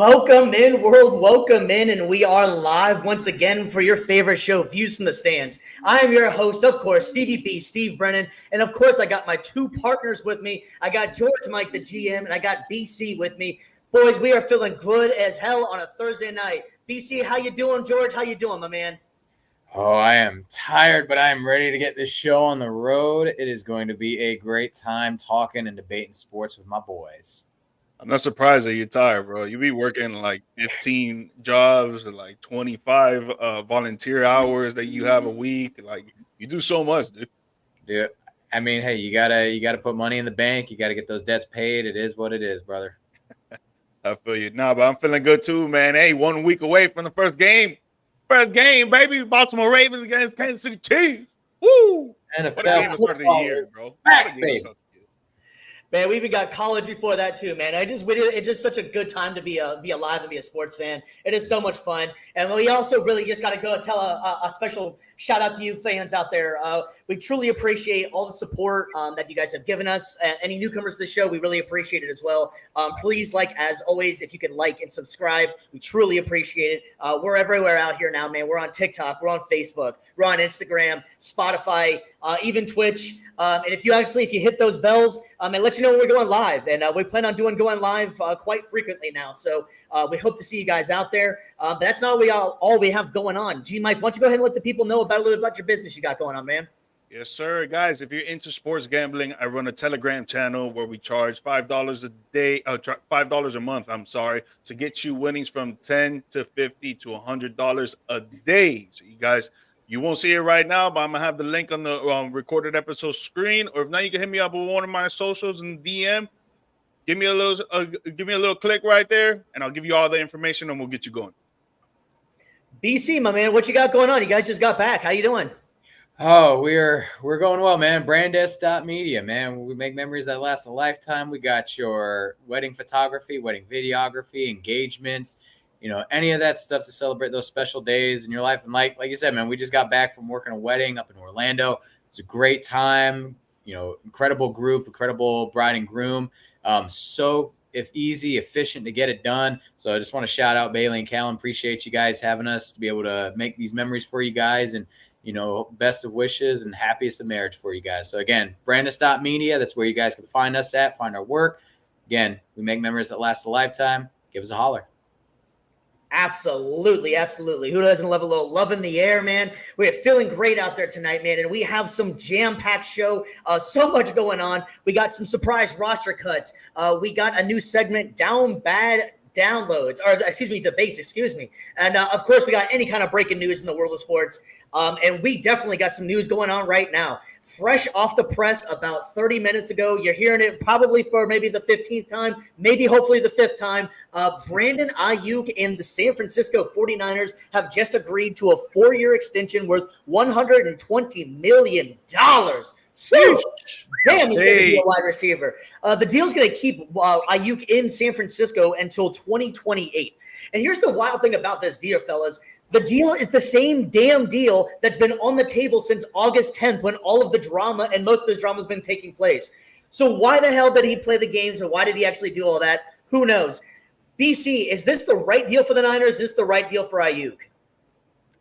Welcome in, world. Welcome in. And we are live once again for your favorite show, Views from the Stands. I am your host, of course, Stevie B, Steve Brennan. And of course, I got my two partners with me. I got George Mike, the GM, and I got BC with me. Boys, we are feeling good as hell on a Thursday night. BC, how you doing? George, how you doing, my man? Oh, I am tired, but I am ready to get this show on the road. It is going to be a great time talking and debating sports with my boys. I'm not surprised that you're tired, bro. You be working like 15 jobs or like 25 volunteer hours that you have a week. Like you do so much, dude. Dude, I mean, hey, you gotta put money in the bank. You gotta get those debts paid. It is what it is, brother. I feel you. Nah, but I'm feeling good too, man. Hey, 1 week away from the first game. First game, baby. Baltimore Ravens against Kansas City Chiefs. Woo! NFL what a game to start the year, bro. Back, baby. Man, we even got college before that too, man. It's just such a good time to be alive and be a sports fan. It is so much fun, and we also really just got to go tell a special shout out to you fans out there. We truly appreciate all the support that you guys have given us. Any newcomers to the show, we really appreciate it as well. Please, like as always, if you can like and subscribe, we truly appreciate it. We're everywhere out here now, man. We're on TikTok, we're on Facebook, we're on Instagram, Spotify, even Twitch. And if you hit those bells, and let you know when we're going live. And we plan on going live quite frequently now. So we hope to see you guys out there. But that's not all we have going on. G Mike, why don't you go ahead and let the people know about a little bit about your business you got going on, man? Yes, sir. Guys, if you're into sports gambling, I run a Telegram channel where we charge $5 a day, $5 a month, to get you winnings from $10 to $50 to $100 a day. So you guys, you won't see it right now, but I'm going to have the link on the recorded episode screen. Or if not, you can hit me up with one of my socials and DM. Give me a little click right there, and I'll give you all the information, and we'll get you going. BC, my man, what you got going on? You guys just got back. How you doing? Oh, we're going well, man. Brandes.media, man. We make memories that last a lifetime. We got your wedding photography, wedding videography, engagements, any of that stuff to celebrate those special days in your life. And like you said, man, we just got back from working a wedding up in Orlando. It was a great time, incredible group, incredible bride and groom. So easy, efficient to get it done. So I just want to shout out Bailey and Callum. Appreciate you guys having us to be able to make these memories for you guys, and best of wishes and happiest of marriage for you guys. So again, Brandes.media, that's where you guys can find us at, find our work. Again, we make memories that last a lifetime. Give us a holler. Absolutely, absolutely. Who doesn't love a little love in the air, man? We're feeling great out there tonight, man, and we have some jam-packed show. So much going on. We got some surprise roster cuts. We got a new segment, DownBad Debates, and of course we got any kind of breaking news in the world of sports, and we definitely got some news going on right now, fresh off the press about 30 minutes ago. You're hearing it probably for maybe the 15th time, maybe hopefully the 5th time. Brandon Ayuk and the San Francisco 49ers have just agreed to a 4-year extension worth $120 million. Woo! Damn, he's going to be a wide receiver. The deal's going to keep Ayuk in San Francisco until 2028. And here's the wild thing about this deal, fellas. The deal is the same damn deal that's been on the table since August 10th when all of the drama and most of this drama has been taking place. So why the hell did he play the games, or why did he actually do all that? Who knows? BC, is this the right deal for the Niners? Is this the right deal for Ayuk?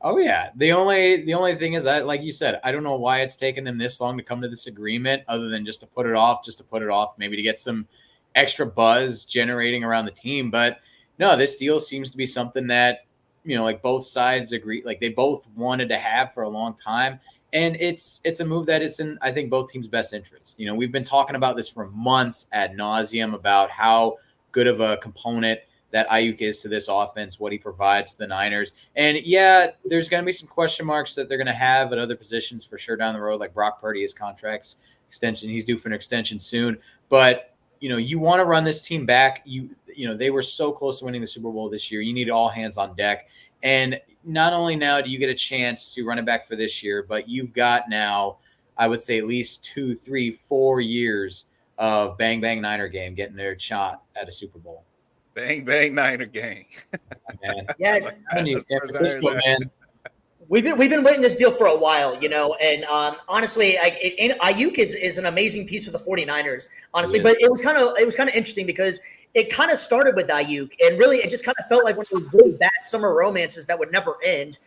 Oh yeah. The only thing is that, like you said, I don't know why it's taken them this long to come to this agreement, other than just to put it off, maybe to get some extra buzz generating around the team. But no, this deal seems to be something that, like both sides agree, like they both wanted to have for a long time. And it's a move that is in, I think, both teams' best interest. We've been talking about this for months ad nauseum about how good of a component that Ayuk is to this offense, what he provides to the Niners. And yeah, there's going to be some question marks that they're going to have at other positions for sure down the road, like Brock Purdy, his contract's extension. He's due for an extension soon. But, you want to run this team back. They were so close to winning the Super Bowl this year. You need all hands on deck. And not only now do you get a chance to run it back for this year, but you've got now, I would say, at least 2, 3, 4 years of bang, bang Niner game getting their shot at a Super Bowl. Bang, bang, Niner gang. Man. Yeah, San Francisco, man. We've been waiting this deal for a while, and honestly, Ayuk is an amazing piece for the 49ers, honestly. But it was kind of interesting because it kind of started with Ayuk, and really it just kind of felt like one of those really bad summer romances that would never end.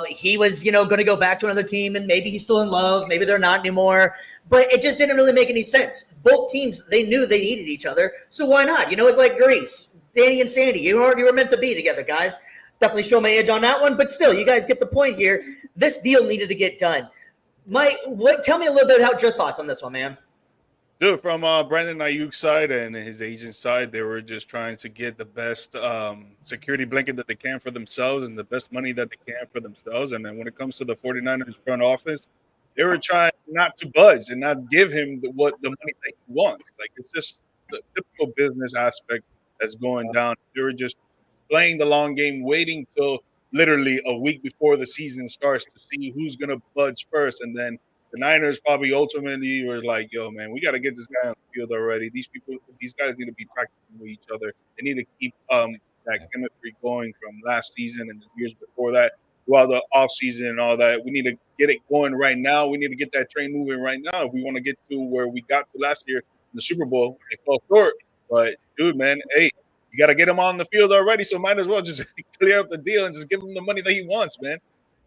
He was, going to go back to another team, and maybe he's still in love, maybe they're not anymore. But it just didn't really make any sense. Both teams, they knew they needed each other, so why not? It's like Grease, Danny and Sandy. You were meant to be together, guys. Definitely show my age on that one, but still, you guys get the point here. This deal needed to get done. Mike, tell me a little bit about your thoughts on this one, man. Dude, from Brandon Ayuk's side and his agent's side, they were just trying to get the best security blanket that they can for themselves and the best money that they can for themselves. And then when it comes to the 49ers front office, they were trying not to budge and not give him the money that he wants. Like, it's just the typical business aspect that's going down. They were just playing the long game, waiting till literally a week before the season starts to see who's going to budge first. And then the Niners probably ultimately were like, yo, man, we got to get this guy on the field already. These guys need to be practicing with each other. They need to keep that chemistry going from last season and the years before that, throughout the offseason and all that. We need to get it going right now. We need to get that train moving right now if we want to get to where we got to last year in the Super Bowl. It fell short. But, dude, man, hey, you got to get him on the field already, so might as well just clear up the deal and just give him the money that he wants, man.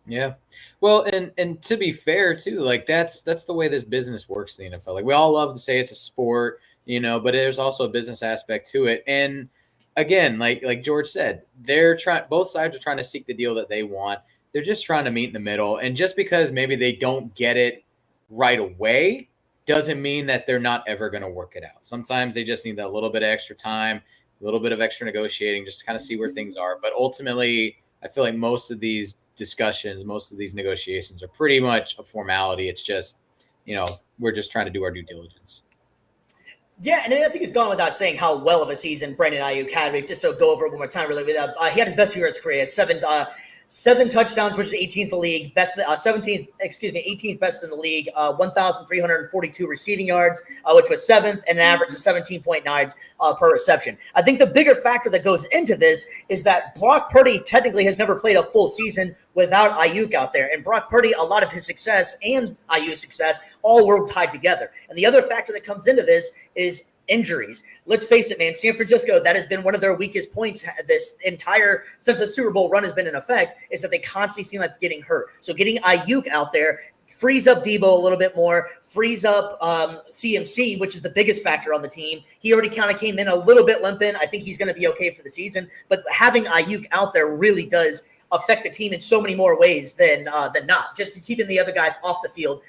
Yeah. Well, and to be fair, too, like that's the way this business works in the NFL. Like, we all love to say it's a sport, but there's also a business aspect to it. And again, like George said, both sides are trying to seek the deal that they want. They're just trying to meet in the middle. And just because maybe they don't get it right away doesn't mean that they're not ever going to work it out. Sometimes they just need that little bit of extra time, a little bit of extra negotiating, just to kind of see where things are. But ultimately, I feel like most of these discussions, most of these negotiations are pretty much a formality. It's just, we're just trying to do our due diligence. Yeah, and I think it's gone without saying how well of a season Brandon Ayuk had. Just to go over it one more time, really, he had his best year of his career. He had seven touchdowns, which is 18th in the league, 18th best in the league, 1,342 receiving yards, which was 7th, and an average of 17.9 per reception. I think the bigger factor that goes into this is that Brock Purdy technically has never played a full season without Ayuk out there. And Brock Purdy, a lot of his success and Ayuk's success all were tied together. And the other factor that comes into this is injuries. Let's face it, man, San Francisco, that has been one of their weakest points since the Super Bowl run has been in effect, is that they constantly seem like getting hurt. So getting Ayuk out there frees up Debo a little bit more, frees up CMC, which is the biggest factor on the team. He already kind of came in a little bit limping. I think he's going to be okay for the season. But having Ayuk out there really does affect the team in so many more ways than not. Just keeping the other guys off the field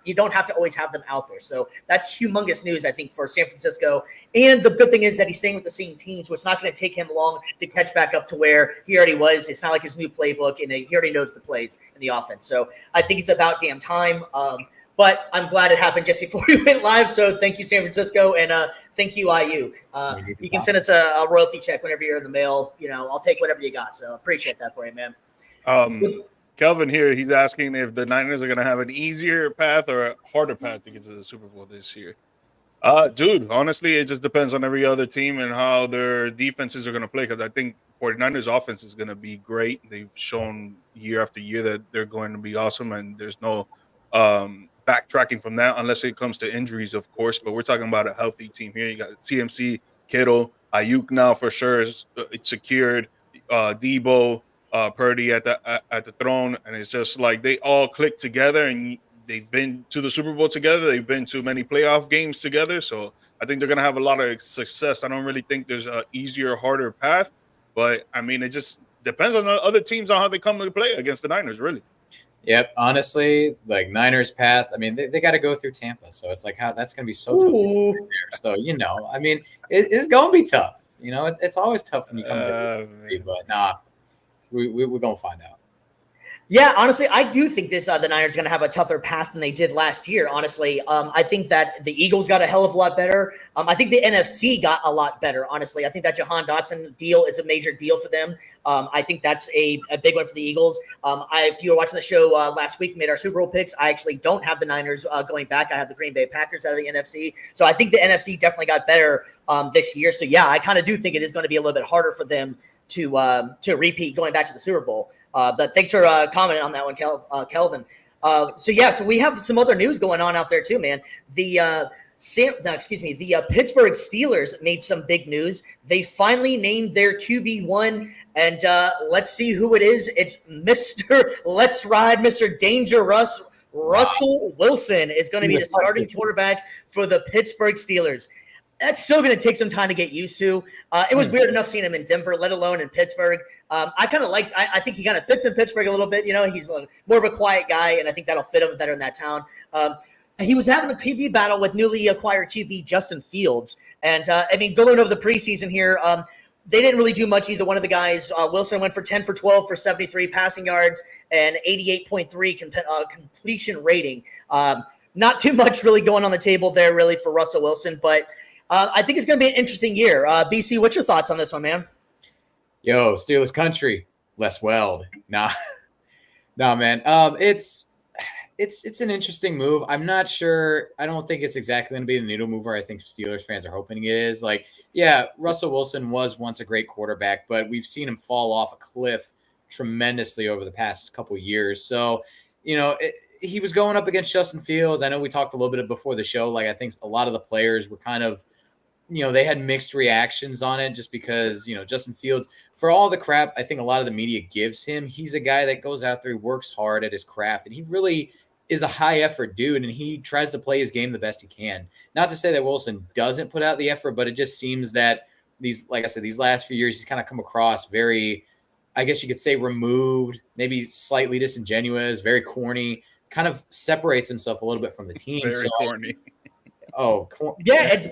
you don't have to always have them out there. So that's humongous news, I think, for San Francisco. And the good thing is that he's staying with the same team, so it's not going to take him long to catch back up to where he already was. It's not like his new playbook, and he already knows the plays in the offense. So I think it's about damn time. But I'm glad it happened just before we went live. So thank you, San Francisco, and thank you, Ayuk. You can send us a royalty check whenever you're in the mail. I'll take whatever you got. So appreciate that for you, man. Kelvin here, he's asking if the Niners are going to have an easier path or a harder path to get to the Super Bowl this year. Dude, honestly, it just depends on every other team and how their defenses are going to play, because I think 49ers offense is going to be great. They've shown year after year that they're going to be awesome, and there's no backtracking from that unless it comes to injuries, of course. But we're talking about a healthy team here. You got CMC, Kittle, Ayuk now for sure is secured, Debo, Purdy at the throne, and it's just like they all click together, and they've been to the Super Bowl together. They've been to many playoff games together, so I think they're going to have a lot of success. I don't really think there's an easier, harder path, but I mean, it just depends on the other teams on how they come to play against the Niners, really. Yep, honestly, like Niners path, I mean, they got to go through Tampa, so it's like how that's going to be so tough. So, I mean, it's going to be tough. It's always tough when you come to the but nah, we're going to find out. Yeah, honestly, I do think the Niners are going to have a tougher pass than they did last year, honestly. I think that the Eagles got a hell of a lot better. I think the NFC got a lot better, honestly. I think that Jahan Dotson deal is a major deal for them. I think that's a big one for the Eagles. If you were watching the show last week, made our Super Bowl picks, I actually don't have the Niners going back. I have the Green Bay Packers out of the NFC. So I think the NFC definitely got better this year. So, yeah, I kind of do think it is going to be a little bit harder for them to repeat going back to the Super Bowl. But thanks for commenting on that one, Kelvin. So we have some other news going on out there too, man. The Pittsburgh Steelers made some big news. They finally named their QB1, and let's see who it is. It's Mr. Let's Ride, Mr. Dangerous. Russell Wilson is going to be the starting quarterback for the Pittsburgh Steelers. That's still going to take some time to get used to. It was weird enough seeing him in Denver, let alone in Pittsburgh. I think he kind of fits in Pittsburgh a little bit. He's more of a quiet guy, and I think that'll fit him better in that town. He was having a QB battle with newly acquired QB Justin Fields. And, going over the preseason here, they didn't really do much, either one of the guys. Wilson went for 10 for 12 for 73 passing yards and 88.3 completion rating. Not too much really going on the table there really for Russell Wilson, but I think it's going to be an interesting year. BC, what's your thoughts on this one, man? Yo, Steelers country, Les Weld. Nah, man. It's an interesting move. I'm not sure. I don't think it's exactly going to be the needle mover I think Steelers fans are hoping it is. Russell Wilson was once a great quarterback, but we've seen him fall off a cliff tremendously over the past couple of years. So, he was going up against Justin Fields. I know we talked a little bit before the show. I think a lot of the players were kind of, they had mixed reactions on it just because, Justin Fields, for all the crap I think a lot of the media gives him, he's a guy that goes out there, he works hard at his craft, and he really is a high effort dude, and he tries to play his game the best he can. Not to say that Wilson doesn't put out the effort, but it just seems that these last few years, he's kind of come across very, I guess you could say, removed, maybe slightly disingenuous, very corny, kind of separates himself a little bit from the team. Very corny. It's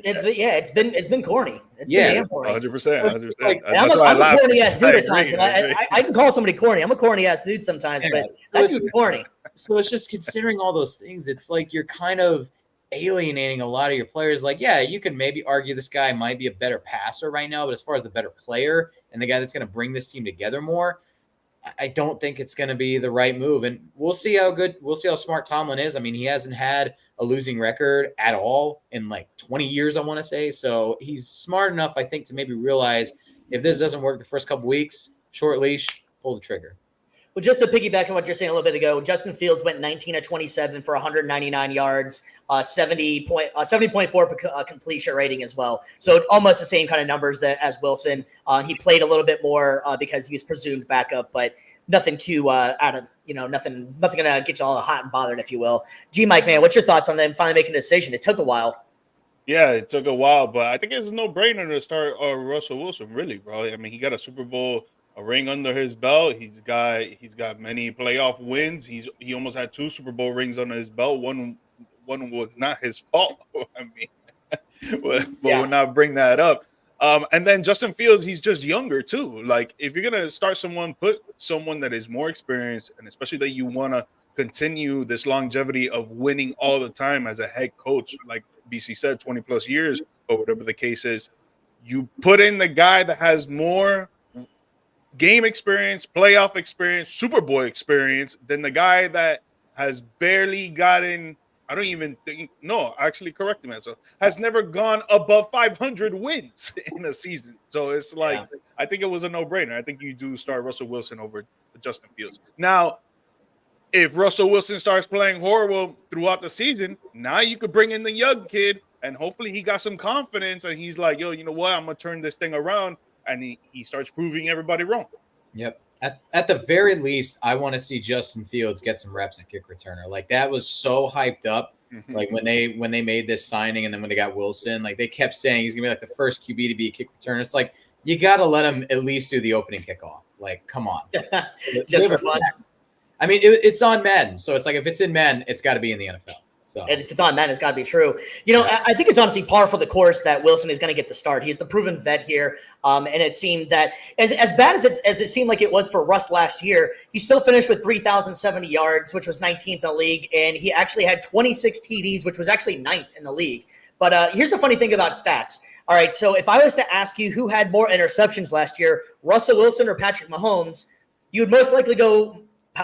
been corny. It's been damn corny. 100%. I'm a corny ass dude at times. I can call somebody corny. I'm a corny ass dude sometimes, but that dude's corny. So it's just considering all those things. It's like you're kind of alienating a lot of your players. You can maybe argue this guy might be a better passer right now, but as far as the better player and the guy that's going to bring this team together more, I don't think it's going to be the right move. And we'll see how smart Tomlin is. I mean, he hasn't had a losing record at all in 20 years, I want to say. So he's smart enough, I think, to maybe realize if this doesn't work the first couple weeks, short leash, pull the trigger. Well, just to piggyback on what you're saying a little bit ago, Justin Fields went 19 of 27 for 199 yards, 70.4 completion rating as well. So almost the same kind of numbers as Wilson. He played a little bit more because he was presumed backup, but nothing too nothing going to get you all hot and bothered, if you will. G-Mike, man, what's your thoughts on them finally making a decision? It took a while. Yeah, it took a while, but I think it's a no-brainer to start Russell Wilson, really, bro. I mean, he got a Super Bowl ring under his belt. He's got many playoff wins. He almost had 2 Super Bowl rings under his belt. One was not his fault. I mean, but we'll not bring that up. And then Justin Fields, he's just younger too. If you're gonna start someone, put someone that is more experienced, and especially that you want to continue this longevity of winning all the time as a head coach, like BC said, 20 plus years or whatever the case is. You put in the guy that has more game experience, playoff experience, Super Bowl experience than the guy that has barely gotten, correct me, so has never gone above 500 wins in a season. So it's I think it was a no-brainer. I think you do start Russell Wilson over Justin Fields. Now, if Russell Wilson starts playing horrible throughout the season, now you could bring in the young kid, and hopefully he got some confidence, and he's like, yo, you know what? I'm going to turn this thing around. And he starts proving everybody wrong. Yep. At the very least, I want to see Justin Fields get some reps at kick returner. That was so hyped up. When they made this signing, and then when they got Wilson, they kept saying he's gonna be the first QB to be a kick returner. It's you got to let him at least do the opening kickoff. Come on, just for fun. I mean, it's on Madden, so it's if it's in Madden, it's got to be in the NFL. So. And if it's on Madden, it's got to be true. I think it's honestly par for the course that Wilson is going to get the start. He's the proven vet here. And it seemed that as bad as it seemed like it was for Russ last year, he still finished with 3,070 yards, which was 19th in the league. And he actually had 26 TDs, which was actually 9th in the league. But here's the funny thing about stats. All right, so if I was to ask you who had more interceptions last year, Russell Wilson or Patrick Mahomes, you would most likely go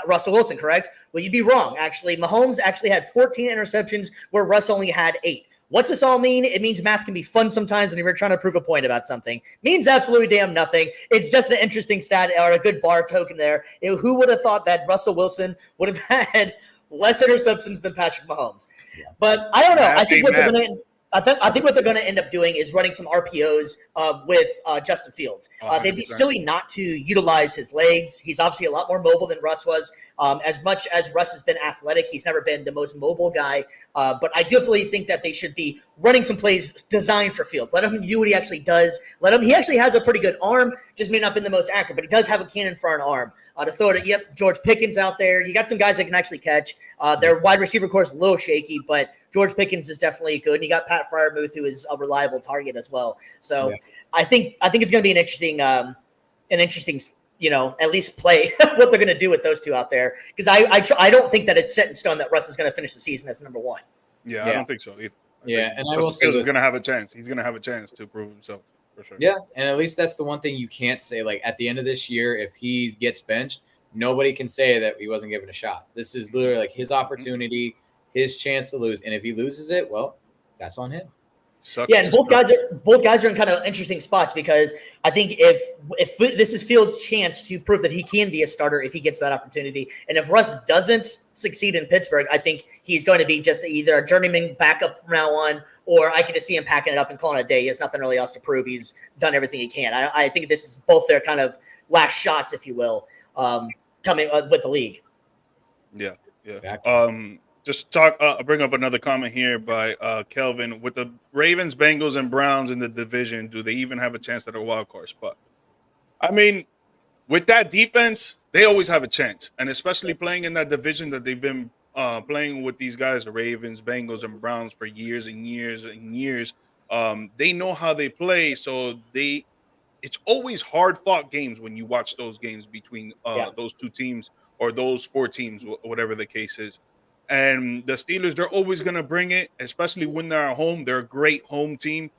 Russell Wilson, correct? Well, you'd be wrong, actually. Mahomes actually had 14 interceptions where Russ only had 8. What's this all mean? It means math can be fun sometimes when you're trying to prove a point about something. It means absolutely damn nothing. It's just an interesting stat or a good bar token there. Who would have thought that Russell Wilson would have had less interceptions than Patrick Mahomes? Yeah. But I don't know. I think what they're going to I think what they're going to end up doing is running some RPOs with Justin Fields. They'd be silly not to utilize his legs. He's obviously a lot more mobile than Russ was. As much as Russ has been athletic, he's never been the most mobile guy. But I definitely think that they should be running some plays designed for Fields. Let him do what he actually does. He actually has a pretty good arm, just may not been the most accurate, but he does have a cannon for an arm. To throw it at, George Pickens out there. You got some guys that can actually catch. Their wide receiver core is a little shaky, but George Pickens is definitely good. And you got Pat Freiermuth, who is a reliable target as well. So I think it's going to be an interesting, at least play what they're going to do with those two out there. Because I don't think that it's set in stone that Russ is going to finish the season as number one. Yeah, I don't think so either. And I will say he's going to have a chance. He's going to have a chance to prove himself for sure. Yeah, and at least that's the one thing you can't say. Like at the end of this year, if he gets benched, nobody can say that he wasn't given a shot. This is literally like his opportunity, his chance to lose, and if he loses it, well, that's on him. And both guys are in kind of interesting spots because I think if this is Fields' chance to prove that he can be a starter if he gets that opportunity, and if Russ doesn't succeed in Pittsburgh, I think he's going to be just either a journeyman backup from now on, or I could just see him packing it up and calling it a day. He has nothing really else to prove. He's done everything he can. I think this is both their kind of last shots, if you will, coming with the league. Yeah. Exactly. Just bring up another comment here by Kelvin. With the Ravens, Bengals, and Browns in the division, do they even have a chance at a wild card spot? I mean, with that defense, they always have a chance, and especially playing in that division that they've been playing with these guys, the Ravens, Bengals, and Browns for years and years and years. They know how they play, so it's always hard-fought games when you watch those games between those two teams or those four teams, whatever the case is. And the Steelers, they're always going to bring it, especially when they're at home. They're a great home team.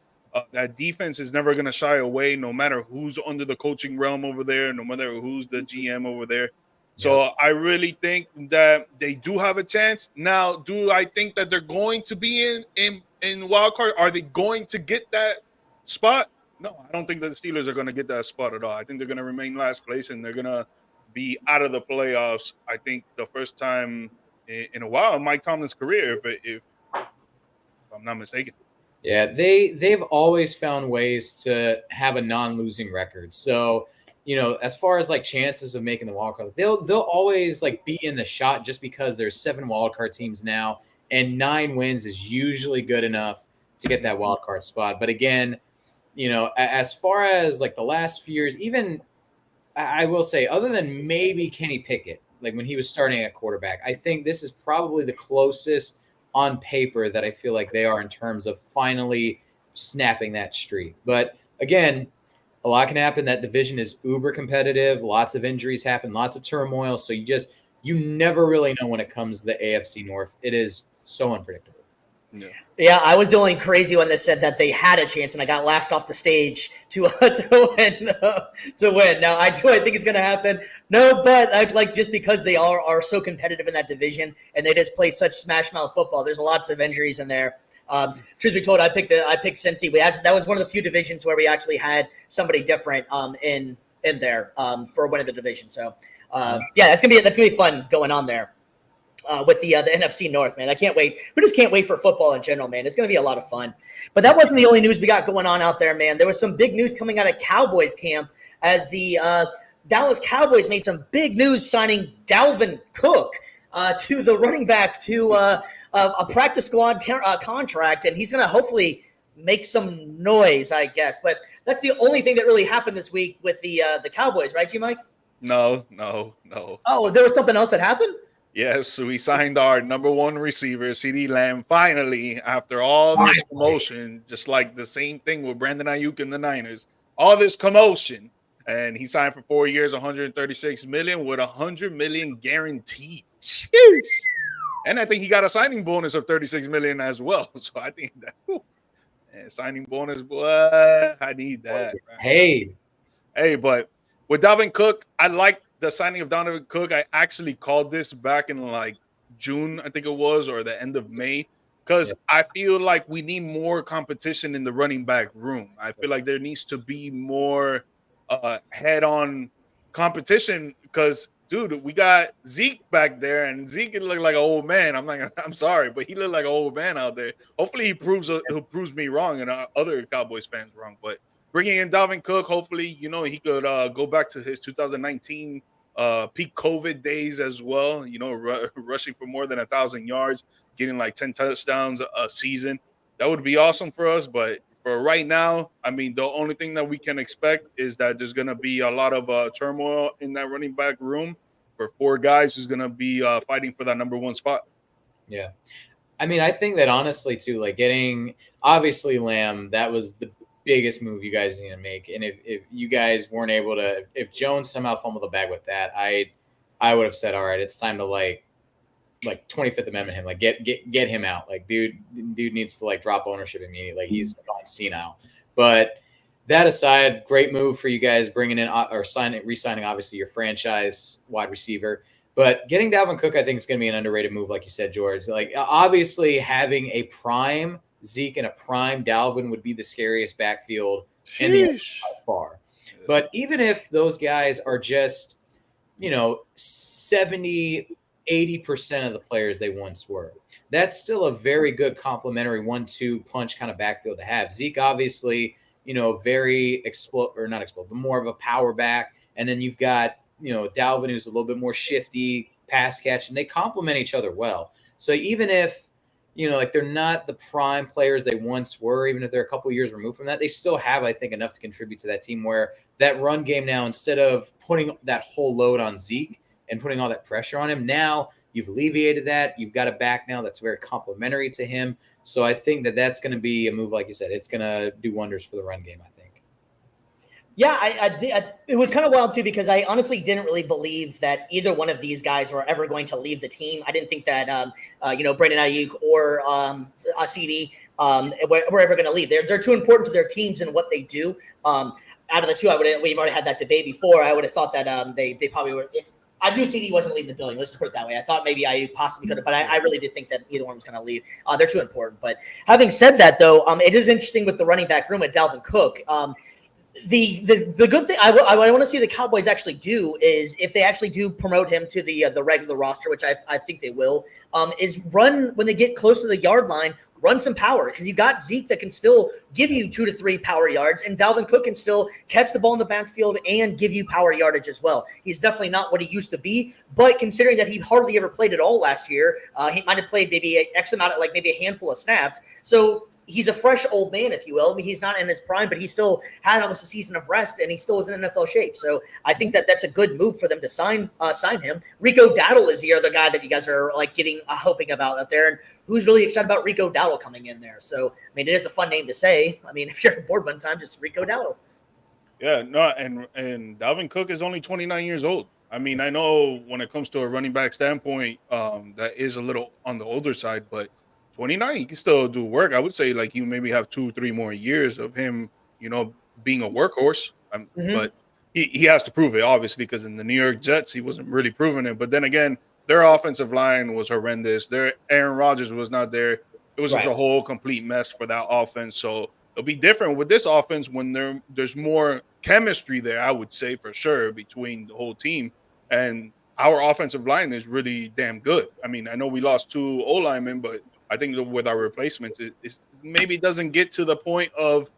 That defense is never going to shy away, no matter who's under the coaching realm over there, no matter who's the GM over there. So I really think that they do have a chance. Now, do I think that they're going to be in wild card? Are they going to get that spot? No, I don't think that the Steelers are going to get that spot at all. I think they're going to remain last place, and they're going to be out of the playoffs, I think, the first time in a while in Mike Tomlin's career, if I'm not mistaken. Yeah, they've always found ways to have a non-losing record. So, as far as like chances of making the wild card, they'll always like be in the shot just because there's 7 wild card teams now, and 9 wins is usually good enough to get that wild card spot. But again, as far as like the last few years, even I will say, other than maybe Kenny Pickett, like when he was starting at quarterback, I think this is probably the closest on paper that I feel like they are in terms of finally snapping that streak. But again, a lot can happen. That division is uber competitive. Lots of injuries happen, lots of turmoil. So you never really know when it comes to the AFC North. It is so unpredictable. Yeah, I was the only crazy one that said that they had a chance, and I got laughed off the stage to win. Now, I think it's going to happen. No, but I'd like just because they are so competitive in that division, and they just play such smash mouth football. There's lots of injuries in there. Truth be told, I picked Cincy. That was one of the few divisions where we actually had somebody different in there for winning the division. So that's gonna be fun going on there. With the NFC North, man. I can't wait. We just can't wait for football in general, man. It's going to be a lot of fun. But that wasn't the only news we got going on out there, man. There was some big news coming out of Cowboys camp as the Dallas Cowboys made some big news signing Dalvin Cook to the running back to a practice squad contract, and he's going to hopefully make some noise, I guess. But that's the only thing that really happened this week with the Cowboys, right, G-Mike? No. Oh, there was something else that happened? Yes, we signed our number 1 receiver, CeeDee Lamb, finally, after all this commotion, just like the same thing with Brandon Ayuk and the Niners. All this commotion, and he signed for 4 years, $136 million with $100 million guaranteed. Sheesh. And I think he got a signing bonus of $36 million as well. So I think that signing bonus, boy, I need that. Hey, but with Dalvin Cook, I like the signing of Dalvin Cook. I actually called this back in like June, I think it was, or the end of May, because I feel like we need more competition in the running back room. I feel like there needs to be more head-on competition because, dude, we got Zeke back there, and Zeke look like an old man. I'm sorry, but he looked like an old man out there. Hopefully, he proves me wrong and other Cowboys fans wrong. But bringing in Dalvin Cook, hopefully, he could go back to his 2019 peak COVID days as well. Rushing for more than 1,000 yards, getting like 10 touchdowns a season. That would be awesome for us. But for right now, I mean, the only thing that we can expect is that there's going to be a lot of turmoil in that running back room for 4 guys who's going to be fighting for that number 1 spot. Yeah. I mean, I think that honestly, too, like getting obviously Lamb, that was the biggest move you guys need to make. And if you guys weren't able to, if Jones somehow fumbled the bag with that, I would have said, all right, it's time to like 25th Amendment him, like get him out. Like dude needs to like drop ownership immediately. Like he's gone senile. But that aside, great move for you guys bringing in or re-signing obviously your franchise wide receiver. But getting Dalvin Cook, I think is going to be an underrated move, like you said, George. Like obviously having a prime Zeke and a prime Dalvin would be the scariest backfield in the NFL by far. But even if those guys are just, 70, 80% of the players they once were, that's still a very good complementary 1-2 punch kind of backfield to have. Zeke, obviously, very but more of a power back. And then you've got, Dalvin, who's a little bit more shifty, pass catch, and they complement each other well. So even if, like they're not the prime players they once were, even if they're a couple of years removed from that, they still have, I think, enough to contribute to that team where that run game now, instead of putting that whole load on Zeke and putting all that pressure on him, now you've alleviated that. You've got a back now that's very complimentary to him. So I think that that's going to be a move, like you said, it's going to do wonders for the run game, I think. Yeah, it was kind of wild too because I honestly didn't really believe that either one of these guys were ever going to leave the team. I didn't think that Brandon Ayuk or CD were ever going to leave. They're too important to their teams and what they do. Out of the two, we've already had that debate before. I would have thought that they probably were. If I knew CD wasn't leaving the building, let's just put it that way. I thought maybe Ayuk possibly could have, but I really did think that either one was going to leave. They're too important. But having said that, though, it is interesting with the running back room at Dalvin Cook. The good thing I want to see the Cowboys actually do is if they actually do promote him to the regular roster, which I think they will, is run when they get close to the yard line, run some power because you got Zeke that can still give you 2 to 3 power yards, and Dalvin Cook can still catch the ball in the backfield and give you power yardage as well. He's definitely not what he used to be, but considering that he hardly ever played at all last year, he might have played maybe X amount of maybe a handful of snaps. So he's a fresh old man, if you will. I mean, he's not in his prime, but he still had almost a season of rest, and he still is in NFL shape. So I think that that's a good move for them to sign him. Rico Dowdle is the other guy that you guys are getting hoping about out there, and who's really excited about Rico Dowdle coming in there. So I mean, it is a fun name to say. I mean, if you're bored one time, just Rico Dowdle. Yeah, no, and Dalvin Cook is only 29 years old. I mean, I know when it comes to a running back standpoint, that is a little on the older side, but 29, he can still do work. I would say you maybe have 2-3 more years of him, being a workhorse. But he has to prove it, obviously, because in the New York Jets, he wasn't really proving it. But then again, their offensive line was horrendous. Their Aaron Rodgers was not there. It was just a whole complete mess for that offense. So it'll be different with this offense when there's more chemistry there, I would say, for sure, between the whole team. And our offensive line is really damn good. I mean, I know we lost 2 O-linemen, but I think with our replacements, it maybe doesn't get to the point of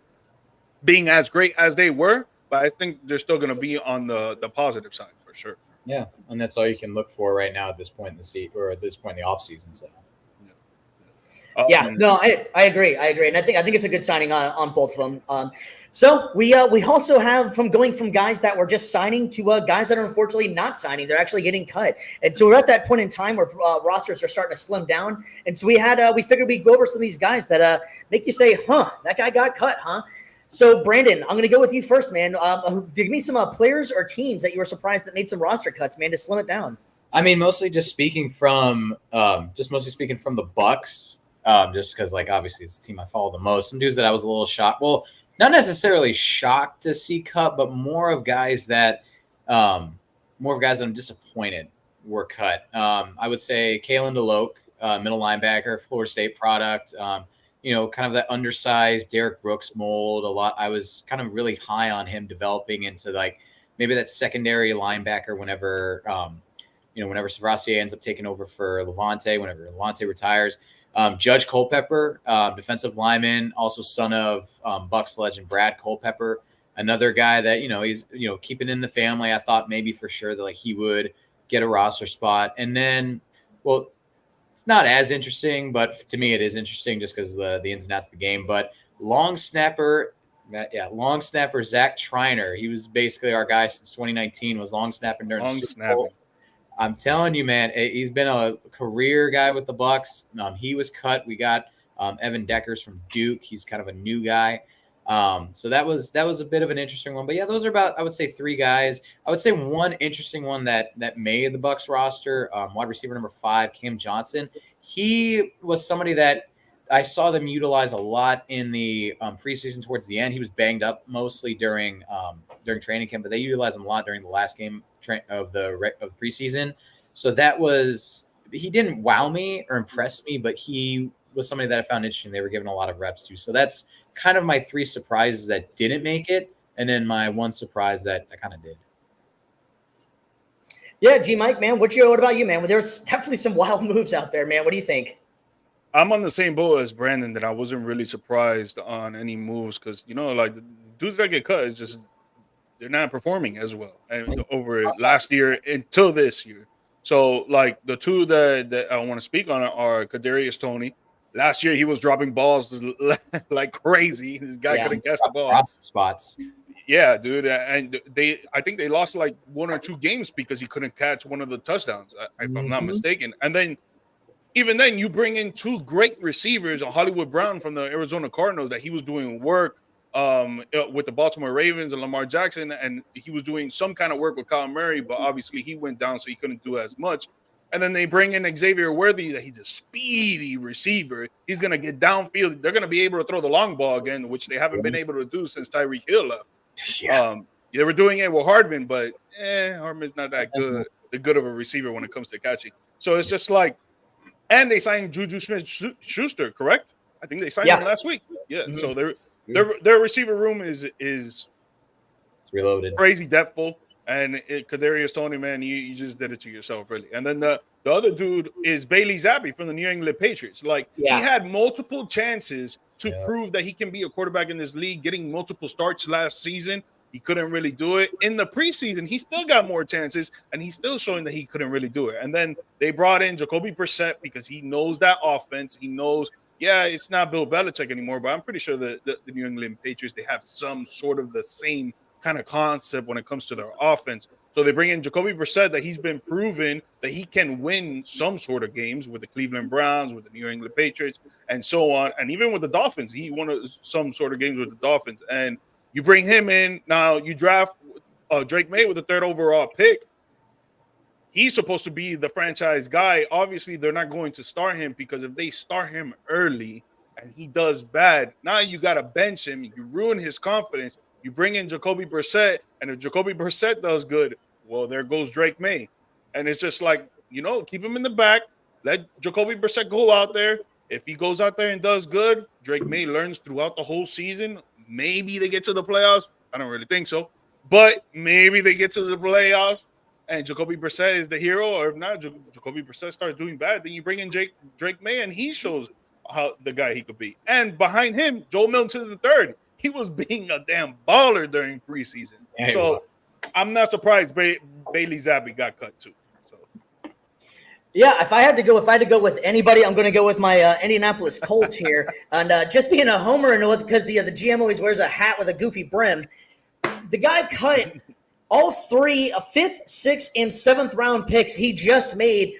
being as great as they were, but I think they're still going to be on the positive side for sure. Yeah, and that's all you can look for right now at this point in the season or at this point in the offseason. So. I agree, and I think it's a good signing on both of them. So we also have going from guys that were just signing to guys that are unfortunately not signing. They're actually getting cut, and so we're at that point in time where rosters are starting to slim down. And so we figured we'd go over some of these guys that make you say, "Huh, that guy got cut, huh?" So Brandon, I'm going to go with you first, man. Give me some players or teams that you were surprised that made some roster cuts, man, to slim it down. I mean, mostly speaking from the Bucks. Just because, obviously, it's the team I follow the most. Some dudes that I was a little shocked. Well, not necessarily shocked to see cut, but more of guys that I'm disappointed were cut. I would say Kalen DeLoach, middle linebacker, Florida State product. Kind of that undersized Derek Brooks mold. I was kind of really high on him developing into like maybe that secondary linebacker whenever Savassier ends up taking over for Levante, whenever Levante retires. Judge Culpepper, defensive lineman, also son of Bucks legend Brad Culpepper, another guy that, he's, keeping in the family. I thought maybe for sure that like he would get a roster spot. And then, well, it's not as interesting, but to me it is interesting just because the ins and outs of the game. But long snapper Zach Triner, he was basically our guy since 2019, was long snapping during the Super Bowl. I'm telling you, man, he's been a career guy with the Bucks. He was cut. We got Evan Deckers from Duke. He's kind of a new guy. So that was a bit of an interesting one. But yeah, those are about, I would say, 3 guys. I would say one interesting one that made the Bucks roster, wide receiver number 5, Cam Johnson. He was somebody that I saw them utilize a lot in the preseason towards the end. He was banged up mostly during training camp, but they utilized him a lot during the last game of the preseason. So he didn't wow me or impress me, but he was somebody that I found interesting. They were given a lot of reps to. So that's kind of my 3 surprises that didn't make it, and then my 1 surprise that I kind of did. Yeah, G Mike, man, what about you, man? Well, there's definitely some wild moves out there, man. What do you think? I'm on the same boat as Brandon, that I wasn't really surprised on any moves because, like the dudes that get cut is just they're not performing as well over last year until this year. So, like the 2 that I want to speak on are Kadarius Toney. Last year, he was dropping balls like crazy. This guy couldn't catch the ball. Spots. Yeah, dude. And I think they lost like 1 or 2 games because he couldn't catch one of the touchdowns, if I'm not mistaken. And then, even then, you bring in 2 great receivers, Hollywood Brown from the Arizona Cardinals, that he was doing work with the Baltimore Ravens and Lamar Jackson, and he was doing some kind of work with Kyle Murray, but obviously he went down, so he couldn't do as much. And then they bring in Xavier Worthy, that he's a speedy receiver. He's going to get downfield. They're going to be able to throw the long ball again, which they haven't been able to do since Tyreek Hill left. Yeah. They were doing it with Hardman, but Hardman's not that good of a receiver when it comes to catching. So it's just like, and they signed Juju Smith-Schuster, correct? I think they signed him last week. Yeah. Mm-hmm. So their receiver room is it's reloaded, crazy depthful. And Kadarius Toney, man, you just did it to yourself, really. And then the other dude is Bailey Zappi from the New England Patriots. Like, he had multiple chances to prove that he can be a quarterback in this league, getting multiple starts last season. He couldn't really do it. In the preseason, he still got more chances, and he's still showing that he couldn't really do it. And then they brought in Jacoby Brissett because he knows that offense. He knows, it's not Bill Belichick anymore, but I'm pretty sure that the New England Patriots, they have some sort of the same kind of concept when it comes to their offense. So they bring in Jacoby Brissett, that he's been proven that he can win some sort of games with the Cleveland Browns, with the New England Patriots, and so on. And even with the Dolphins, he won some sort of games with the Dolphins. And you bring him in. Now you draft Drake May with the 3rd overall pick. He's supposed to be the franchise guy. Obviously, they're not going to start him, because if they start him early and he does bad, now you got to bench him. You ruin his confidence. You bring in Jacoby Brissett, and if Jacoby Brissett does good, well, there goes Drake May. And it's just like, keep him in the back. Let Jacoby Brissett go out there. If he goes out there and does good, Drake May learns throughout the whole season. Maybe they get to the playoffs. I don't really think so. But maybe they get to the playoffs, and Jacoby Brissett is the hero. Or if not, Jacoby Brissett starts doing bad, then you bring in Drake May, and he shows how the guy he could be. And behind him, Joe Milton III. He was being a damn baller during preseason. Yeah, so I'm not surprised Bailey Zappi got cut too. So yeah, if I had to go with anybody, I'm going to go with my Indianapolis Colts here. And just being a homer and because the GM always wears a hat with a goofy brim, the guy cut all 3 5th, 6th, and 7th round picks he just made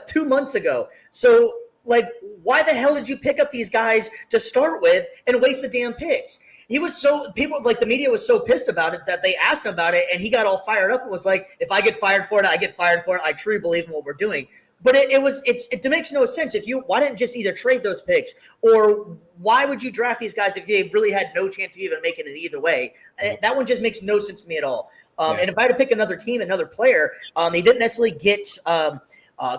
2 months ago. So like, why the hell did you pick up these guys to start with and waste the damn picks? The media was so pissed about it that they asked him about it, and he got all fired up and was like, if I get fired for it, I get fired for it. I truly believe in what we're doing. But it makes no sense. Why didn't just either trade those picks, or why would you draft these guys if they really had no chance of even making it either way? That one just makes no sense to me at all. And if I had to pick another team, another player, they didn't necessarily get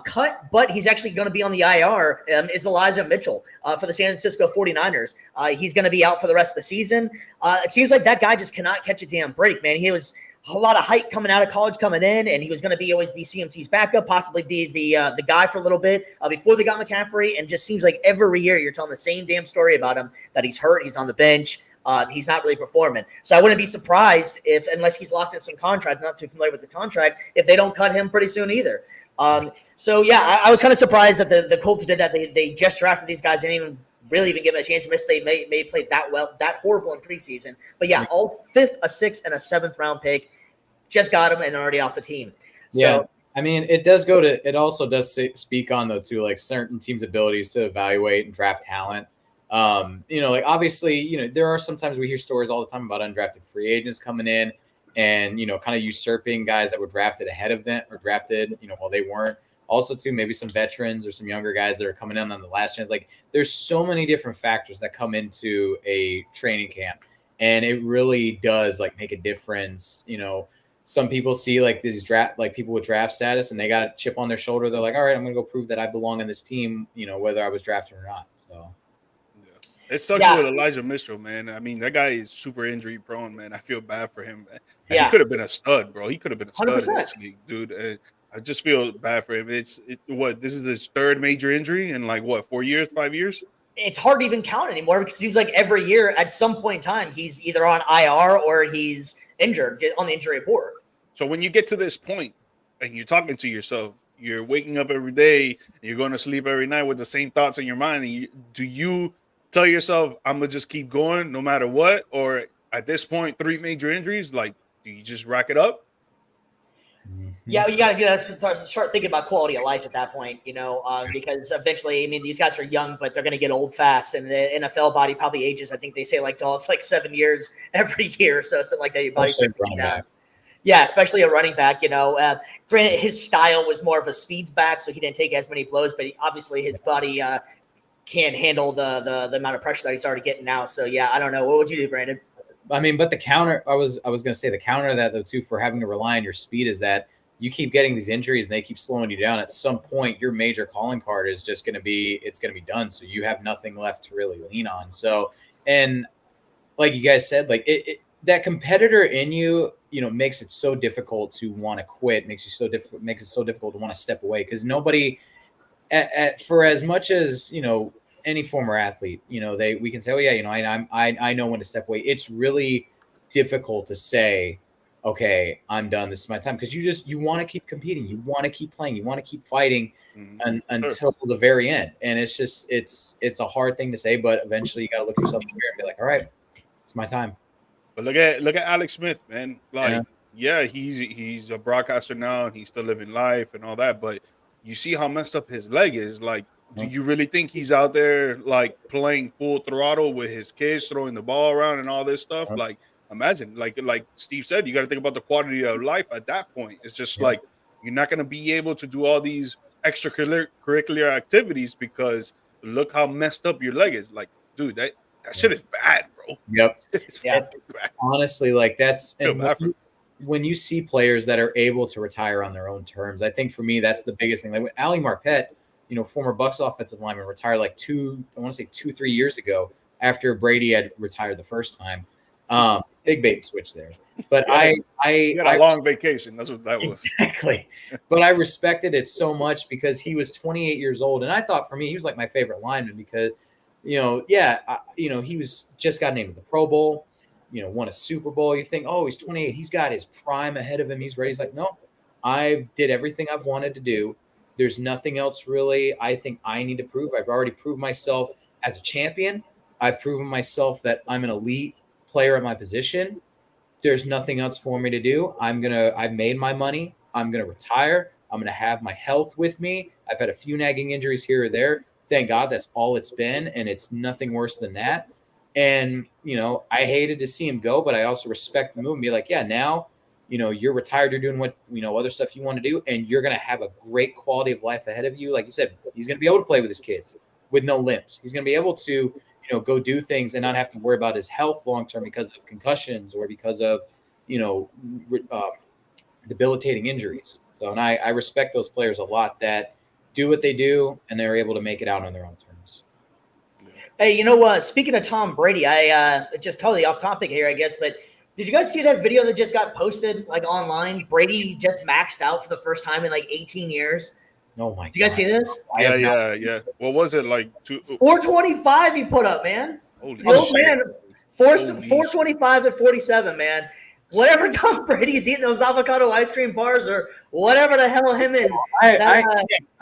cut, but he's actually going to be on the IR, is Elijah Mitchell for the San Francisco 49ers. He's going to be out for the rest of the season. It seems like that guy just cannot catch a damn break, man. He was a lot of hype coming out of college coming in, and he was going to always be CMC's backup, possibly be the guy for a little bit before they got McCaffrey, and just seems like every year you're telling the same damn story about him, that he's hurt, he's on the bench. He's not really performing. So I wouldn't be surprised if, unless he's locked in some contract, not too familiar with the contract, if they don't cut him pretty soon either. So yeah, I was kind of surprised that the Colts did that. They just drafted these guys and didn't even really give them a chance to miss. They may play that horrible in preseason. But yeah, all 5th, a 6th, and a 7th round pick just got him and already off the team. So, yeah. I mean, it also does speak on, though, too, like certain teams' abilities to evaluate and draft talent. Like obviously, there are sometimes we hear stories all the time about undrafted free agents coming in and, kind of usurping guys that were drafted ahead of them or drafted, while they weren't. Also, too, maybe some veterans or some younger guys that are coming in on the last chance. Like there's so many different factors that come into a training camp, and it really does like make a difference. Some people see like these people with draft status and they got a chip on their shoulder. They're like, all right, I'm going to go prove that I belong on this team, whether I was drafted or not. So. It sucks with Elijah Mitchell, man. I mean, that guy is super injury prone, man. I feel bad for him, man. And he could have been a stud, bro. He could have been a stud 100%. in this league, dude. And I just feel bad for him. This is his 3rd major injury in 4 years, 5 years? It's hard to even count anymore because it seems like every year at some point in time, he's either on IR or he's injured on the injury report. So when you get to this point and you're talking to yourself, you're waking up every day, and you're going to sleep every night with the same thoughts in your mind. And do you tell yourself, I'm going to just keep going no matter what? Or at this point, 3 major injuries, do you just rack it up? Yeah, you got to start thinking about quality of life at that point, because eventually, I mean, these guys are young, but they're going to get old fast. And the NFL body probably ages, I think they say dogs, 7 years every year. So something like that, your body starts to get down. Yeah, especially a running back, granted, his style was more of a speed back, so he didn't take as many blows, but obviously his body can't handle the amount of pressure that he's already getting now. So yeah, I don't know. What would you do, Brandon? I mean, but the counter, I was going to say the counter to that though too, for having to rely on your speed is that you keep getting these injuries and they keep slowing you down. At some point, your major calling card is just going to be done. So you have nothing left to really lean on. So, and like you guys said, that competitor in you, makes it so difficult to want to quit, makes it so difficult to want to step away. Cause nobody for as much as, any former athlete, we can say, oh yeah, I know when to step away. It's really difficult to say, okay, I'm done. This is my time. Cause you want to keep competing. You want to keep playing. You want to keep fighting until the very end. And it's just, it's a hard thing to say, but eventually you got to look yourself in the mirror and be like, all right, it's my time. But look at Alex Smith, man. He's a broadcaster now and he's still living life and all that. But you see how messed up his leg is. Do you really think he's out there playing full throttle with his kids, throwing the ball around and all this stuff? Imagine, like Steve said, you got to think about the quality of life at that point. It's just you're not going to be able to do all these extracurricular activities because look how messed up your leg is. Dude, that shit is bad, bro. Yep. Yeah. Bad. Honestly, that's when you see players that are able to retire on their own terms. I think for me, that's the biggest thing. Like when Ali Marpet, former Bucs offensive lineman, retired 2-3 years ago after Brady had retired the first time. Big bait switch there. But I got a long vacation. That's what that was. Exactly. But I respected it so much because he was 28 years old. And I thought for me, he was my favorite lineman because, he was just got named to the Pro Bowl, won a Super Bowl. You think, oh, he's 28. He's got his prime ahead of him. He's ready. He's like, no, I did everything I've wanted to do. There's nothing else really I think I need to prove. I've already proved myself as a champion. I've proven myself that I'm an elite player at my position. There's nothing else for me to do. I've made my money. I'm going to retire. I'm going to have my health with me. I've had a few nagging injuries here or there. Thank God that's all it's been. And it's nothing worse than that. And, I hated to see him go, but I also respect the move and be like, yeah, now, you're retired. You're doing what, other stuff you want to do. And you're going to have a great quality of life ahead of you. Like you said, he's going to be able to play with his kids with no limbs. He's going to be able to, go do things and not have to worry about his health long-term because of concussions or because of, debilitating injuries. So, and I respect those players a lot that do what they do and they're able to make it out on their own terms. Hey, you know what? Speaking of Tom Brady, I just totally off topic here, I guess, but did you guys see that video that just got posted like online? Brady just maxed out for the first time in like 18 years. Oh my! Did you guys see this? Yeah. What was it like? 425 he put up, man. Holy The old shit. man, 425 at 47, man. Whatever Tom Brady's eating those avocado ice cream bars or whatever the hell him and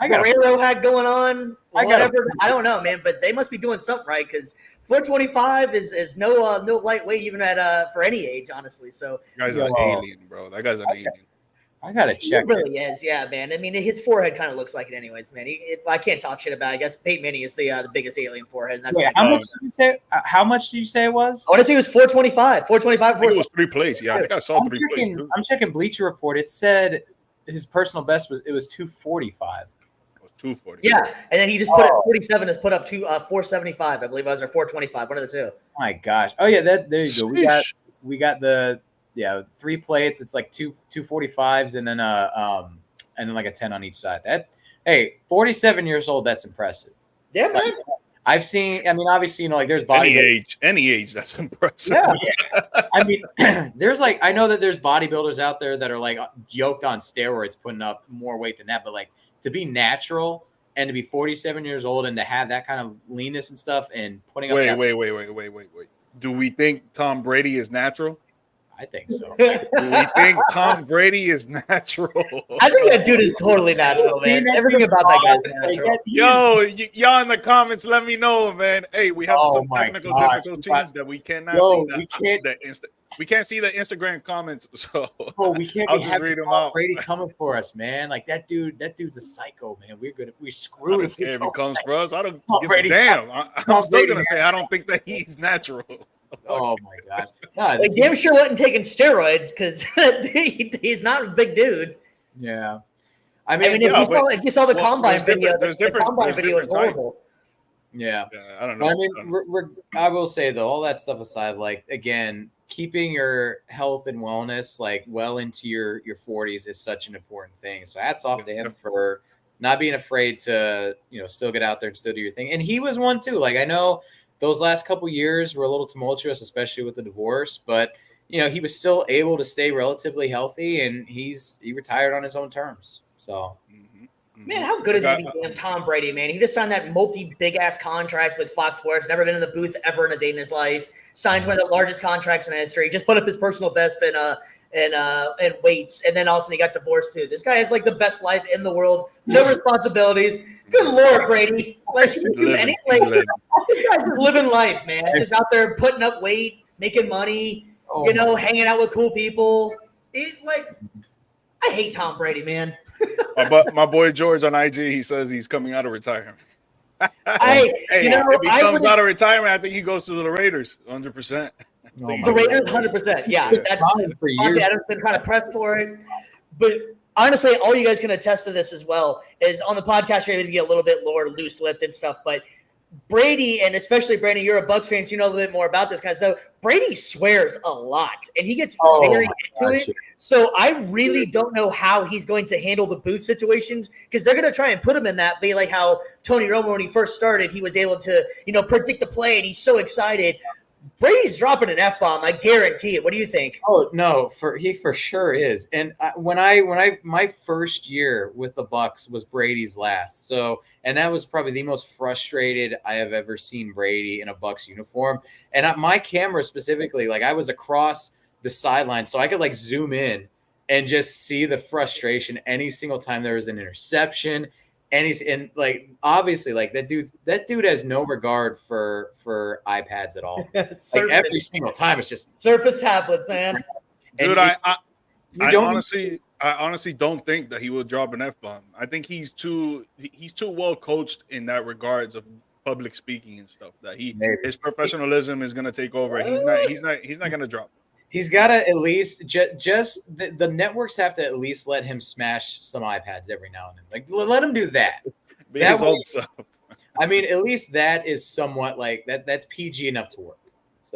Guerrero had going on, whatever. I don't know, man, but they must be doing something right because 425 is no lightweight even at for any age, honestly. So that guy's an alien, bro. That guy's an alien. I gotta check. He really is, yeah, man. I mean, his forehead kind of looks like it, anyways, man. I can't talk shit about it. I guess Peyton Manning is the biggest alien forehead. And that's how much did you say it was? I want to say it was 425. 425. It was 3 plays. Yeah, I think I saw 3 plays. Too. I'm checking Bleacher Report. It said his personal best was 245. It was 240. Yeah, and then he just put it 47. Has put up 475, I believe it was, or 425, one of the two. My gosh! Oh yeah, there you go. We got the 3 plates. It's like 245s and then like a 10 on each side. 47 years old. That's impressive. Yeah, man. I've seen. I mean, obviously, like there's any age. That's impressive. Yeah. I mean, I know that there's bodybuilders out there that are like yoked on steroids, putting up more weight than that. But like to be natural and to be 47 years old and to have that kind of leanness and stuff and putting up. Wait. Do we think Tom Brady is natural? I think so. Do we think Tom Brady is natural? I think that dude is totally natural, man. Everything about that guy's natural. Yo, y'all in the comments, let me know, man. Hey, we have some technical difficulties that we cannot see. We can't see the Instagram comments, so we can't. I'll just read them out. Brady coming for us, man. Like that dude's a psycho, man. We're screwed if he comes for us. I don't give a damn. I'm still gonna say I don't think that he's natural. Oh my gosh! No, like damn sure wasn't taking steroids because he's not a big dude. Yeah, I mean, if you saw the combine video, the combine video was horrible. Yeah, I don't know. I mean, I will say though, all that stuff aside, like again, keeping your health and wellness like well into your 40s is such an important thing. So hats off to him for not being afraid to still get out there and still do your thing. And he was one too. Like I know. Those last couple years were a little tumultuous, especially with the divorce, but he was still able to stay relatively healthy, and he retired on his own terms. So, man, how good is he? Damn Tom Brady, man. He just signed that big ass contract with Fox Sports. Never been in the booth ever in a day in his life. Signed one of the largest contracts in history. Just put up his personal best and weights, and then also he got divorced too. This guy has like the best life in the world. No responsibilities. Good Lord, Brady. Like, this guy's just living life, man. Just out there putting up weight, making money, hanging out with cool people. I hate Tom Brady, man. my boy George on IG, he says he's coming out of retirement. If he comes out of retirement, I think he goes to the Raiders, 100%. The Raiders, 100%. Yeah, that's Monty Adams been kind of pressed for it, but honestly, all you guys can attest to this as well is on the podcast. You're able to get a little bit more loose-lipped and stuff, but Brady, and especially Brandon, you're a Bucs fan, so you know a little bit more about this kind of stuff. Brady swears a lot, and he gets very into it. So I really don't know how he's going to handle the booth situations because they're going to try and put him in that, be like how Tony Romo, when he first started, he was able to, predict the play, and he's so excited. Brady's dropping an F-bomb. I guarantee it. What do you think? Oh no, he for sure is. And when I my first year with the Bucs was Brady's last. So, and that was probably the most frustrated I have ever seen Brady in a Bucs uniform. And my camera specifically, like I was across the sideline, so I could like zoom in and just see the frustration any single time there was an interception. And like obviously like that dude has no regard for iPads at all. Like every single time it's just Surface tablets, man. Dude, I honestly don't think that he will drop an F-bomb. I think he's too well coached in that regards of public speaking and stuff that his professionalism is going to take over. He's not going to drop. He's got to at least the networks have to at least let him smash some iPads every now and then. Like let him do that. I mean, at least that is somewhat like that. That's PG enough to work.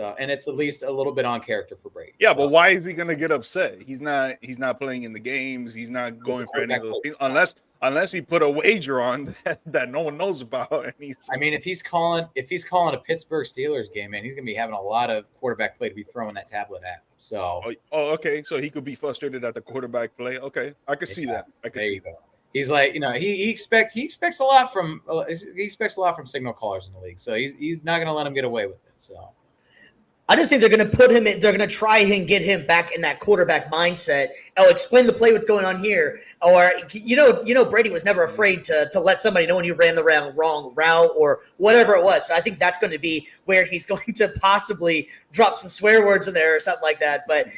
So, and it's at least a little bit on character for Brady. Yeah, so. but why is he gonna get upset? He's not playing in the games. He's not going for any of those things unless he put a wager on that no one knows about. And I mean, if he's calling a Pittsburgh Steelers game, man, he's gonna be having a lot of quarterback play to be throwing that tablet at him. So okay. So he could be frustrated at the quarterback play. Okay, I can see that. I can see that. He's like, he expects a lot from signal callers in the league. So he's not gonna let him get away with it. So I just think they're going to put him in. They're going to try and get him back in that quarterback mindset. Oh, explain the play, what's going on here. Or, Brady was never afraid to let somebody know when he ran the wrong route or whatever it was. So I think that's going to be where he's going to possibly drop some swear words in there or something like that. But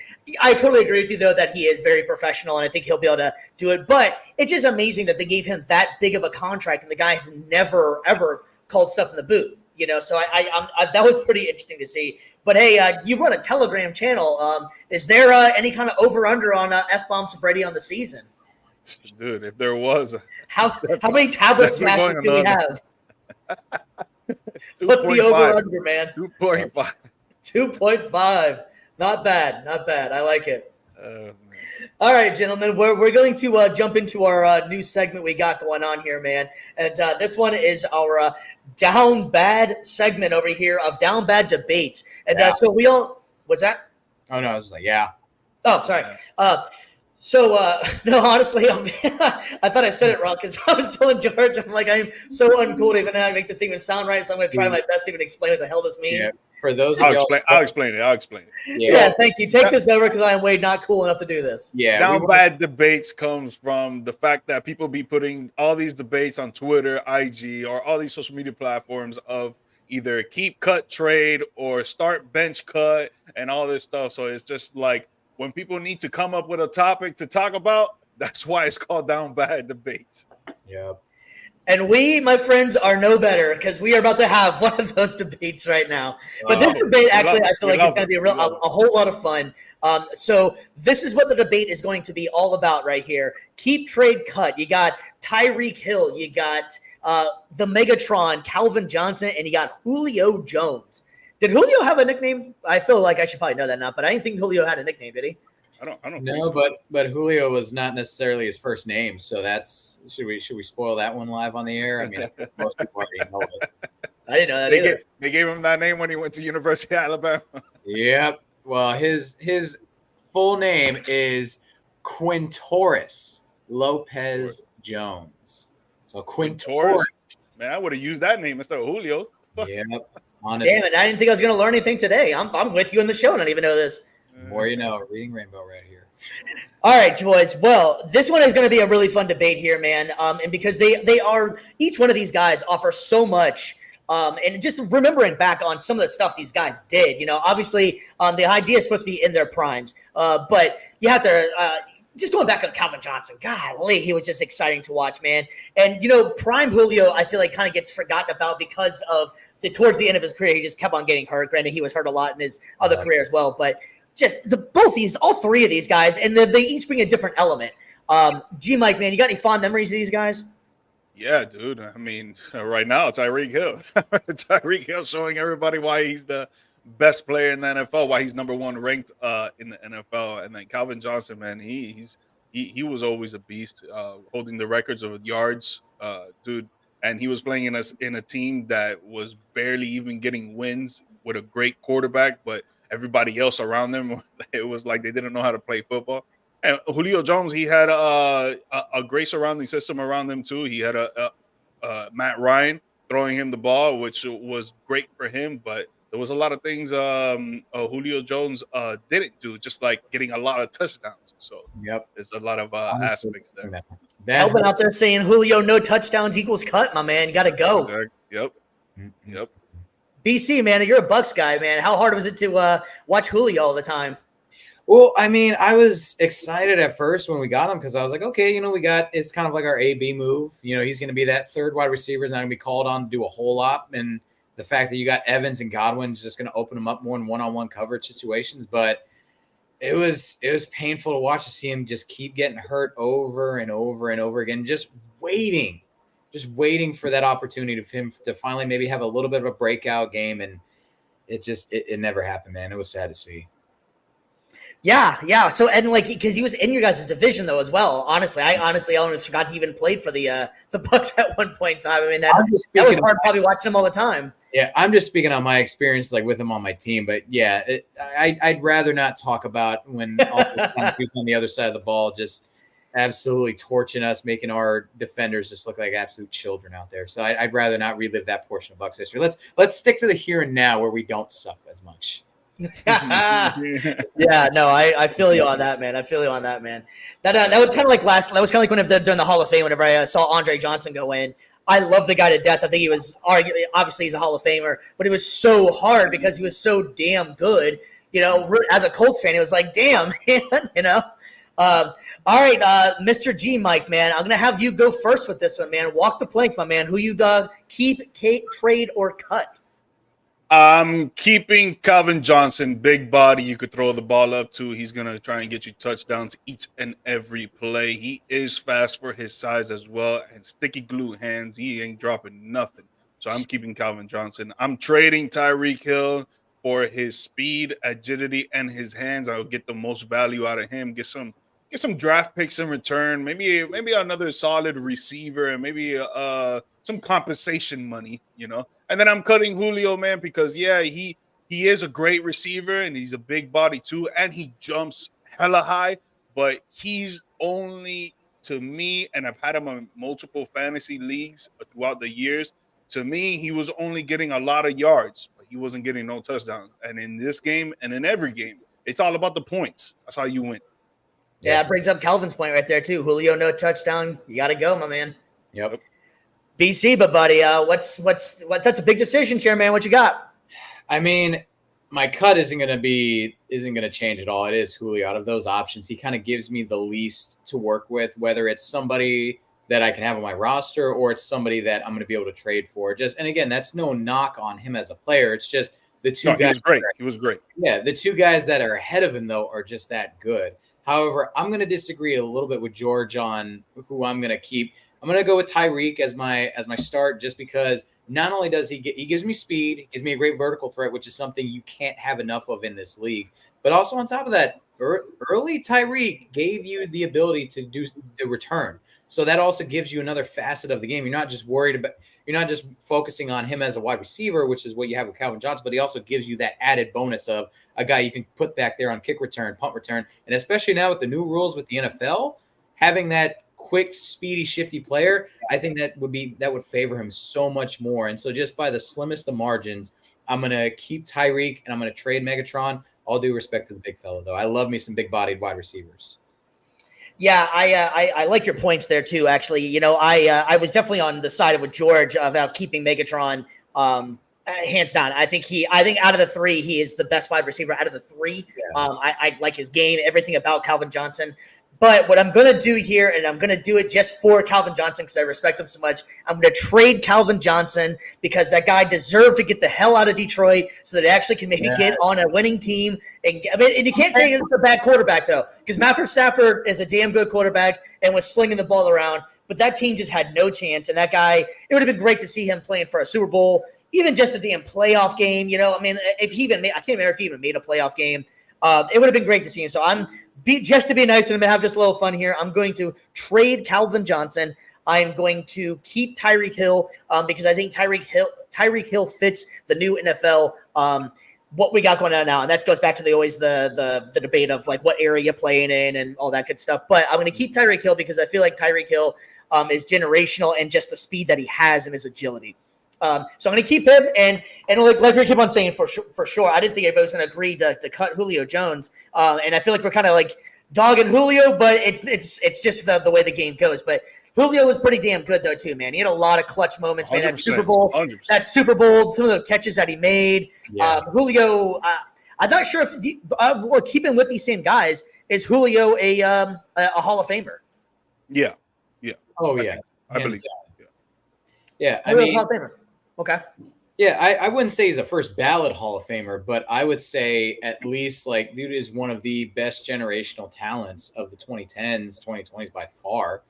I totally agree with you, though, that he is very professional, and I think he'll be able to do it. But it's just amazing that they gave him that big of a contract, and the guy has never, ever called stuff in the booth. So I that was pretty interesting to see. But hey, you run a Telegram channel. Is there any kind of over/under on F-bombs to Brady on the season? Dude, if there was, how many tablet smashes do we have? What's the over/under, man? 2.5. 2.5. Not bad. I like it. All right, gentlemen, we're going to jump into our new segment we got going on here, man. And this one is our Down Bad segment over here of Down Bad Debates. And so we all – what's that? Oh, no, I was like, yeah. Oh, sorry. No, honestly, I thought I said it wrong because I was telling George, I'm like, I'm so uncool to even make this even sound right, so I'm going to try my best to even explain what the hell this means. Yeah. For those of I'll explain it. Yeah, thank you. Take this over because I am way not cool enough to do this. Yeah. Down Bad Debates comes from the fact that people be putting all these debates on Twitter, IG, or all these social media platforms of either keep, cut, trade, or start, bench, cut, and all this stuff. So it's just like when people need to come up with a topic to talk about, that's why it's called Down Bad Debates. Yeah. And we, my friends, are no better because we are about to have one of those debates right now. But this debate, actually, I feel like it's going to be a whole lot of fun. So this is what the debate is going to be all about right here. Keep, trade, cut. You got Tyreek Hill. You got the Megatron, Calvin Johnson, and you got Julio Jones. Did Julio have a nickname? I feel like I should probably know that now, but I didn't think Julio had a nickname, did he? I don't know. No, but Julio was not necessarily his first name, so that's should we spoil that one live on the air? I mean, most people already know it. I didn't know that either. They gave him that name when he went to University of Alabama. Yep. Well, his full name is Quintorris Lopez Jones. So Quintorris. Man, I would have used that name instead of Julio. Yep. Honestly. Damn it! I didn't think I was going to learn anything today. I'm with you in the show, and I don't even know this. More you know, reading Rainbow right here. All right, boys. Well, this one is going to be a really fun debate here, man. And because they are each one of these guys offer so much. And just remembering back on some of the stuff these guys did, obviously the idea is supposed to be in their primes. But you have to just going back on Calvin Johnson. Golly, he was just exciting to watch, man. And, prime Julio, I feel like kind of gets forgotten about because of towards the end of his career, he just kept on getting hurt. Granted, he was hurt a lot in his other career as well, but just all three of these guys, and they each bring a different element. G-Mike, man, you got any fond memories of these guys? Yeah, dude. I mean, right now, Tyreek Hill. Tyreek Hill showing everybody why he's the best player in the NFL, why he's number one ranked in the NFL. And then Calvin Johnson, man, he was always a beast, holding the records of yards, dude. And he was playing in a team that was barely even getting wins with a great quarterback, but everybody else around them, it was like they didn't know how to play football. And Julio Jones, he had a great surrounding system around him too. He had a Matt Ryan throwing him the ball, which was great for him. But there was a lot of things Julio Jones didn't do, just like getting a lot of touchdowns. So there's a lot of aspects there. Elvin out there saying Julio no touchdowns equals cut, my man. You got to go. Yep. BC, man, you're a Bucks guy, man. How hard was it to watch Julio all the time? Well, I mean, I was excited at first when we got him because I was like, okay, it's kind of like our AB move. He's going to be that third wide receiver. He's not going to be called on to do a whole lot. And the fact that you got Evans and Godwin is just going to open him up more in one-on-one coverage situations. But it was painful to watch to see him just keep getting hurt over and over and over again, just waiting for that opportunity for him to finally maybe have a little bit of a breakout game. And it never happened, man. It was sad to see. Yeah. So, and like, because he was in your guys' division though as well. Honestly, I almost forgot he even played for the Bucks at one point in time. I mean, that was hard probably watching him all the time. Yeah, I'm just speaking on my experience, like with him on my team. But yeah, I'd rather not talk about when all those countries on the other side of the ball just absolutely torching us, making our defenders just look like absolute children out there. So I'd rather not relive that portion of Bucks history. Let's stick to the here and now where we don't suck as much. Yeah, no, I feel you on that, man. I feel you on that, man. That was kind of like during the Hall of Fame, whenever I saw Andre Johnson go in. I love the guy to death. I think he was obviously he's a Hall of Famer, but it was so hard because he was so damn good. You know, as a Colts fan, it was like, damn, man, you know. All right, Mr. G, Mike, man, I'm gonna have you go first with this one, man. Walk the plank, my man. Who you keep, trade, or cut? I'm keeping Calvin Johnson, big body. You could throw the ball up to. He's going to try and get you touchdowns each and every play. He is fast for his size as well. And sticky glue hands. He ain't dropping nothing. So I'm keeping Calvin Johnson. I'm trading Tyreek Hill for his speed, agility, and his hands. I'll get the most value out of him. Get some draft picks in return. Maybe another solid receiver, and maybe some compensation money, you know. And then I'm cutting Julio, man, because he is a great receiver and he's a big body too, and he jumps hella high. But he's only, to me, and I've had him on multiple fantasy leagues throughout the years. To me, he was only getting a lot of yards, but he wasn't getting no touchdowns. And in this game, and in every game, it's all about the points. That's how you win. Yeah, it brings up Calvin's point right there too. Julio, no touchdown. You got to go, my man. Yep. BC, but buddy, what's that's a big decision, Chairman. What you got? I mean, my cut isn't going to change at all. It is Julio. Out of those options, he kind of gives me the least to work with, whether it's somebody that I can have on my roster or it's somebody that I'm going to be able to trade for. And again, that's no knock on him as a player. It's just the two guys. He was great. Yeah, the two guys that are ahead of him though are just that good. However, I'm going to disagree a little bit with George on who I'm going to keep. I'm going to go with Tyreek as my start, just because not only does he gives me speed, he gives me a great vertical threat, which is something you can't have enough of in this league. But also on top of that, early Tyreek gave you the ability to do the return. So that also gives you another facet of the game. You're not just focusing on him as a wide receiver, which is what you have with Calvin Johnson, but he also gives you that added bonus of a guy you can put back there on kick return, punt return. And especially now with the new rules with the NFL, having that quick, speedy, shifty player, I think that would favor him so much more. And so just by the slimmest of margins, I'm going to keep Tyreek and I'm going to trade Megatron. All due respect to the big fella, though. I love me some big-bodied wide receivers. Yeah, I like your points there too. Actually, you know, I was definitely on the side of George about keeping Megatron. Hands down, I think out of the three, he is the best wide receiver out of the three. Yeah. I like his game, everything about Calvin Johnson. But what I'm going to do here, and I'm going to do it just for Calvin Johnson because I respect him so much, I'm going to trade Calvin Johnson because that guy deserved to get the hell out of Detroit so that it actually can maybe get on a winning team. And you can't say he's a bad quarterback, though, because Matthew Stafford is a damn good quarterback and was slinging the ball around. But that team just had no chance. And that guy, it would have been great to see him playing for a Super Bowl, even just a damn playoff game. You know, I mean, I can't remember if he even made a playoff game. It would have been great to see him. So just to be nice and have just a little fun here, I'm going to trade Calvin Johnson. I'm going to keep Tyreek Hill because I think Tyreek Hill fits the new NFL. What we got going on now, and that goes back to the debate of like what area you're playing in and all that good stuff. But I'm going to keep Tyreek Hill because I feel like Tyreek Hill is generational and just the speed that he has and his agility. So I'm going to keep him, and like we keep on saying for sure. I didn't think anybody was going to agree to cut Julio Jones, and I feel like we're kind of like dogging Julio, but it's just the way the game goes. But Julio was pretty damn good though too, man. He had a lot of clutch moments, man. That Super Bowl, 100%. Some of the catches that he made. Yeah. Julio, I'm not sure if we're keeping with these same guys. Is Julio a Hall of Famer? Yeah. Oh yeah, I believe. Yeah, I mean, Hall of Famer. Okay. Yeah, I wouldn't say he's a first ballot Hall of Famer, but I would say at least like dude is one of the best generational talents of the 2010s, 2020s by far.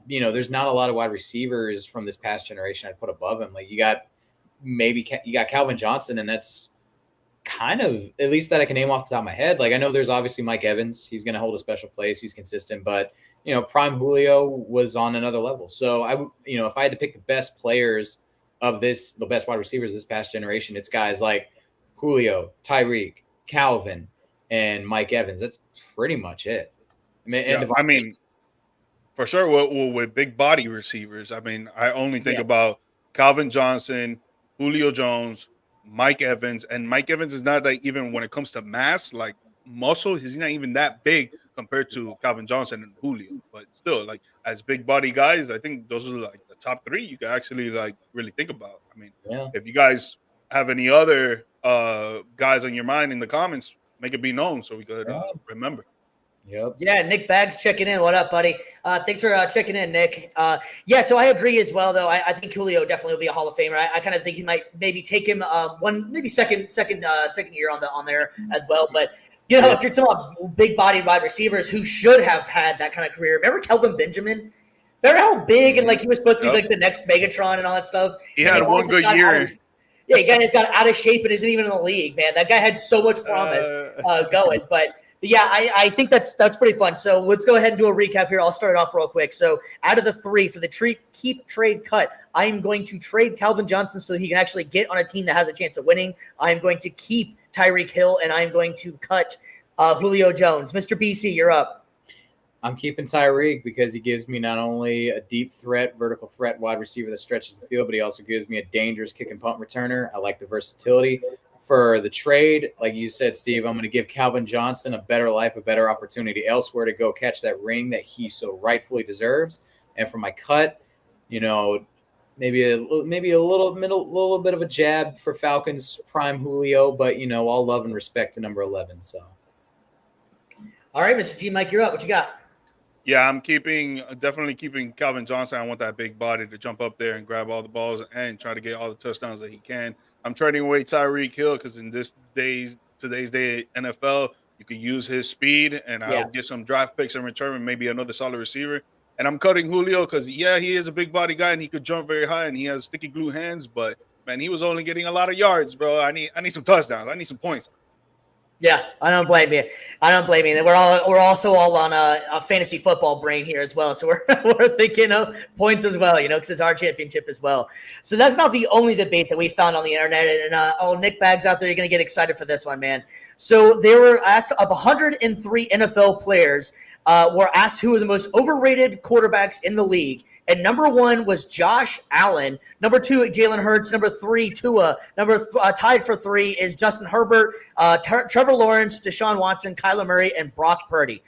There's not a lot of wide receivers from this past generation I'd put above him. Like you got Calvin Johnson, and that's kind of, at least that I can name off the top of my head. Like I know there's obviously Mike Evans. He's going to hold a special place. He's consistent, but Prime Julio was on another level. So if I had to pick the best players of the best wide receivers this past generation, it's guys like Julio, Tyreek, Calvin, and Mike Evans. That's pretty much it. I mean, for sure, with big body receivers, I mean, I only think about Calvin Johnson, Julio Jones, Mike Evans, and Mike Evans is not like, even when it comes to mass, like muscle, he's not even that big compared to Calvin Johnson and Julio. But still, like as big body guys, I think those are like the top three you can actually like really think about. I mean, if you guys have any other guys on your mind in the comments, make it be known so we could remember. Yep. Yeah, Nick Baggs checking in. What up, buddy? Thanks for checking in, Nick. So I agree as well, though. I think Julio definitely will be a Hall of Famer. I kind of think he might maybe take him second year on there as well. But if you're talking about big body wide receivers who should have had that kind of career, remember Kelvin Benjamin? Remember how big and like he was supposed to be like the next Megatron and all that stuff? He had one good year. He got out of shape and isn't even in the league, man. That guy had so much promise going, but. Yeah, I think that's pretty fun. So let's go ahead and do a recap here. I'll start off real quick. So out of the three for the keep trade cut, I am going to trade Calvin Johnson so he can actually get on a team that has a chance of winning. I am going to keep Tyreek Hill, and I am going to cut Julio Jones. Mr. BC, you're up. I'm keeping Tyreek because he gives me not only a deep threat, vertical threat wide receiver that stretches the field, but he also gives me a dangerous kick and punt returner. I like the versatility. For the trade, like you said, Steve, I'm going to give Calvin Johnson a better life, a better opportunity elsewhere to go catch that ring that he so rightfully deserves. And for my cut, maybe a little bit of a jab for Falcons prime Julio, but all love and respect to number 11. So, all right, Mr. G, Mike, you're up. What you got? Yeah, I'm definitely keeping Calvin Johnson. I want that big body to jump up there and grab all the balls and try to get all the touchdowns that he can. I'm trading away Tyreek Hill because in today's day NFL, you could use his speed and I'll get some draft picks in return and maybe another solid receiver. And I'm cutting Julio because he is a big body guy and he could jump very high and he has sticky glue hands. But man, he was only getting a lot of yards, bro. I need some touchdowns. I need some points. Yeah, I don't blame you. And we're also all on a fantasy football brain here as well. So we're thinking of points as well, because it's our championship as well. So that's not the only debate that we found on the internet. And Nick Baggs out there, you're going to get excited for this one, man. So they were asked of 103 NFL players were asked who were the most overrated quarterbacks in the league. And number one was Josh Allen. Number two, Jalen Hurts. Number three, Tua. Tied for three is Justin Herbert, Trevor Lawrence, Deshaun Watson, Kyler Murray, and Brock Purdy.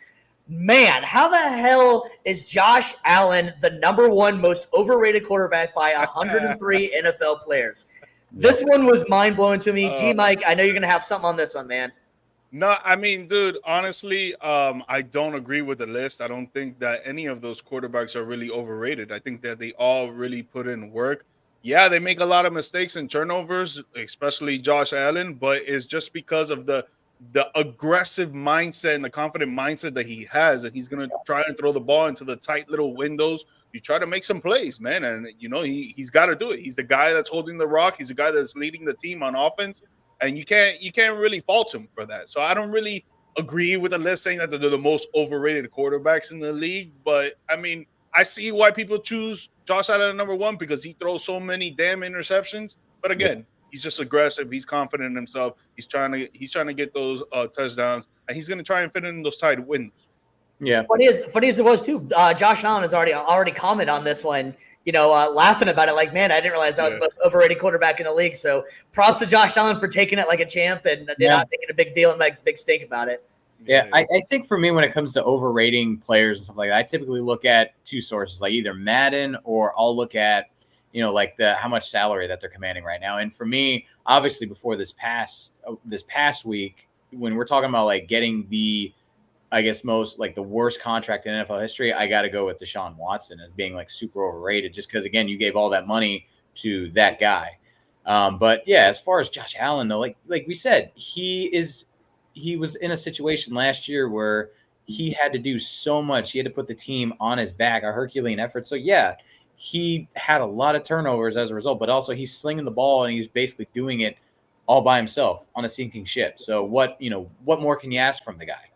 Man, how the hell is Josh Allen the number one most overrated quarterback by 103 NFL players? This one was mind-blowing to me. G, Mike, I know you're going to have something on this one, man. No, I mean, dude, honestly, I don't agree with the list. I don't think that any of those quarterbacks are really overrated. I think that they all really put in work. Yeah, they make a lot of mistakes and turnovers, especially Josh Allen, but it's just because of the aggressive mindset and the confident mindset that he has, and he's going to try and throw the ball into the tight little windows. You try to make some plays, man, and he's got to do it. He's the guy that's holding the rock. He's the guy that's leading the team on offense. And you can't really fault him for that. So I don't really agree with the list saying that they're the most overrated quarterbacks in the league. But I mean, I see why people choose Josh Allen at number one because he throws so many damn interceptions. But again, he's just aggressive. He's confident in himself. He's trying to get those touchdowns, and he's going to try and fit in those tight windows. Yeah. Funny as it was too. Josh Allen has already commented on this one. Laughing about it, like, man, I didn't realize I was the most overrated quarterback in the league. So props to Josh Allen for taking it like a champ and not making a big deal and like big stink about it. Yeah, I think for me, when it comes to overrating players and stuff like that, I typically look at two sources, like either Madden or I'll look at, like how much salary that they're commanding right now. And for me, obviously, before this past week, when we're talking about like getting the, I guess most like the worst contract in NFL history, I got to go with Deshaun Watson as being like super overrated, just because again, you gave all that money to that guy. But yeah, as far as Josh Allen though, like we said, he was in a situation last year where he had to do so much. He had to put the team on his back, a Herculean effort. So yeah, he had a lot of turnovers as a result, but also he's slinging the ball and he's basically doing it all by himself on a sinking ship. So what more can you ask from the guy?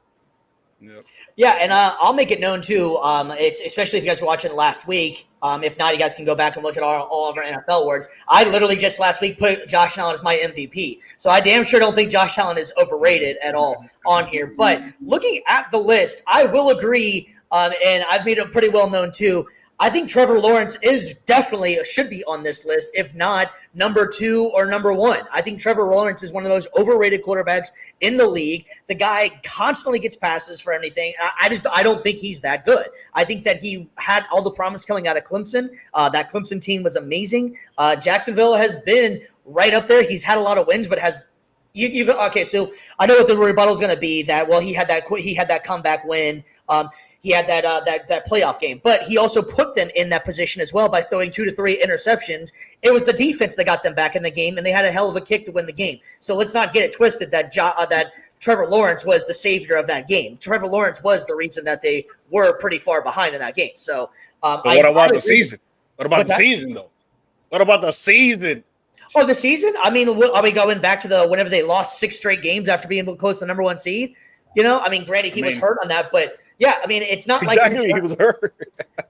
Yep. Yeah, and I'll make it known too. It's especially if you guys were watching last week. If not, you guys can go back and look at all of our NFL awards. I literally just last week put Josh Allen as my MVP. So I damn sure don't think Josh Allen is overrated at all on here. But looking at the list, I will agree, and I've made it pretty well known too. I think Trevor Lawrence should be on this list, if not number 2 or number 1. I think Trevor Lawrence is one of the most overrated quarterbacks in the league. The guy constantly gets passes for anything. I don't think he's that good. I think that he had all the promise coming out of Clemson. That Clemson team was amazing. Jacksonville has been right up there. He's had a lot of wins, but has okay. So I know what the rebuttal is going to be. That he had that comeback win. He had that playoff game, but he also put them in that position as well by throwing 2 to 3 interceptions. It was the defense that got them back in the game, and they had a hell of a kick to win the game. So let's not get it twisted that Trevor Lawrence was the savior of that game. Trevor Lawrence was the reason that they were pretty far behind in that game. So what about the season? What about the season, though? What about the season? Oh, the season? I mean, are we going back to whenever they lost 6 straight games after being close to the number 1 seed? Granted, he was hurt on that, but yeah, I mean, it's not exactly he was hurt.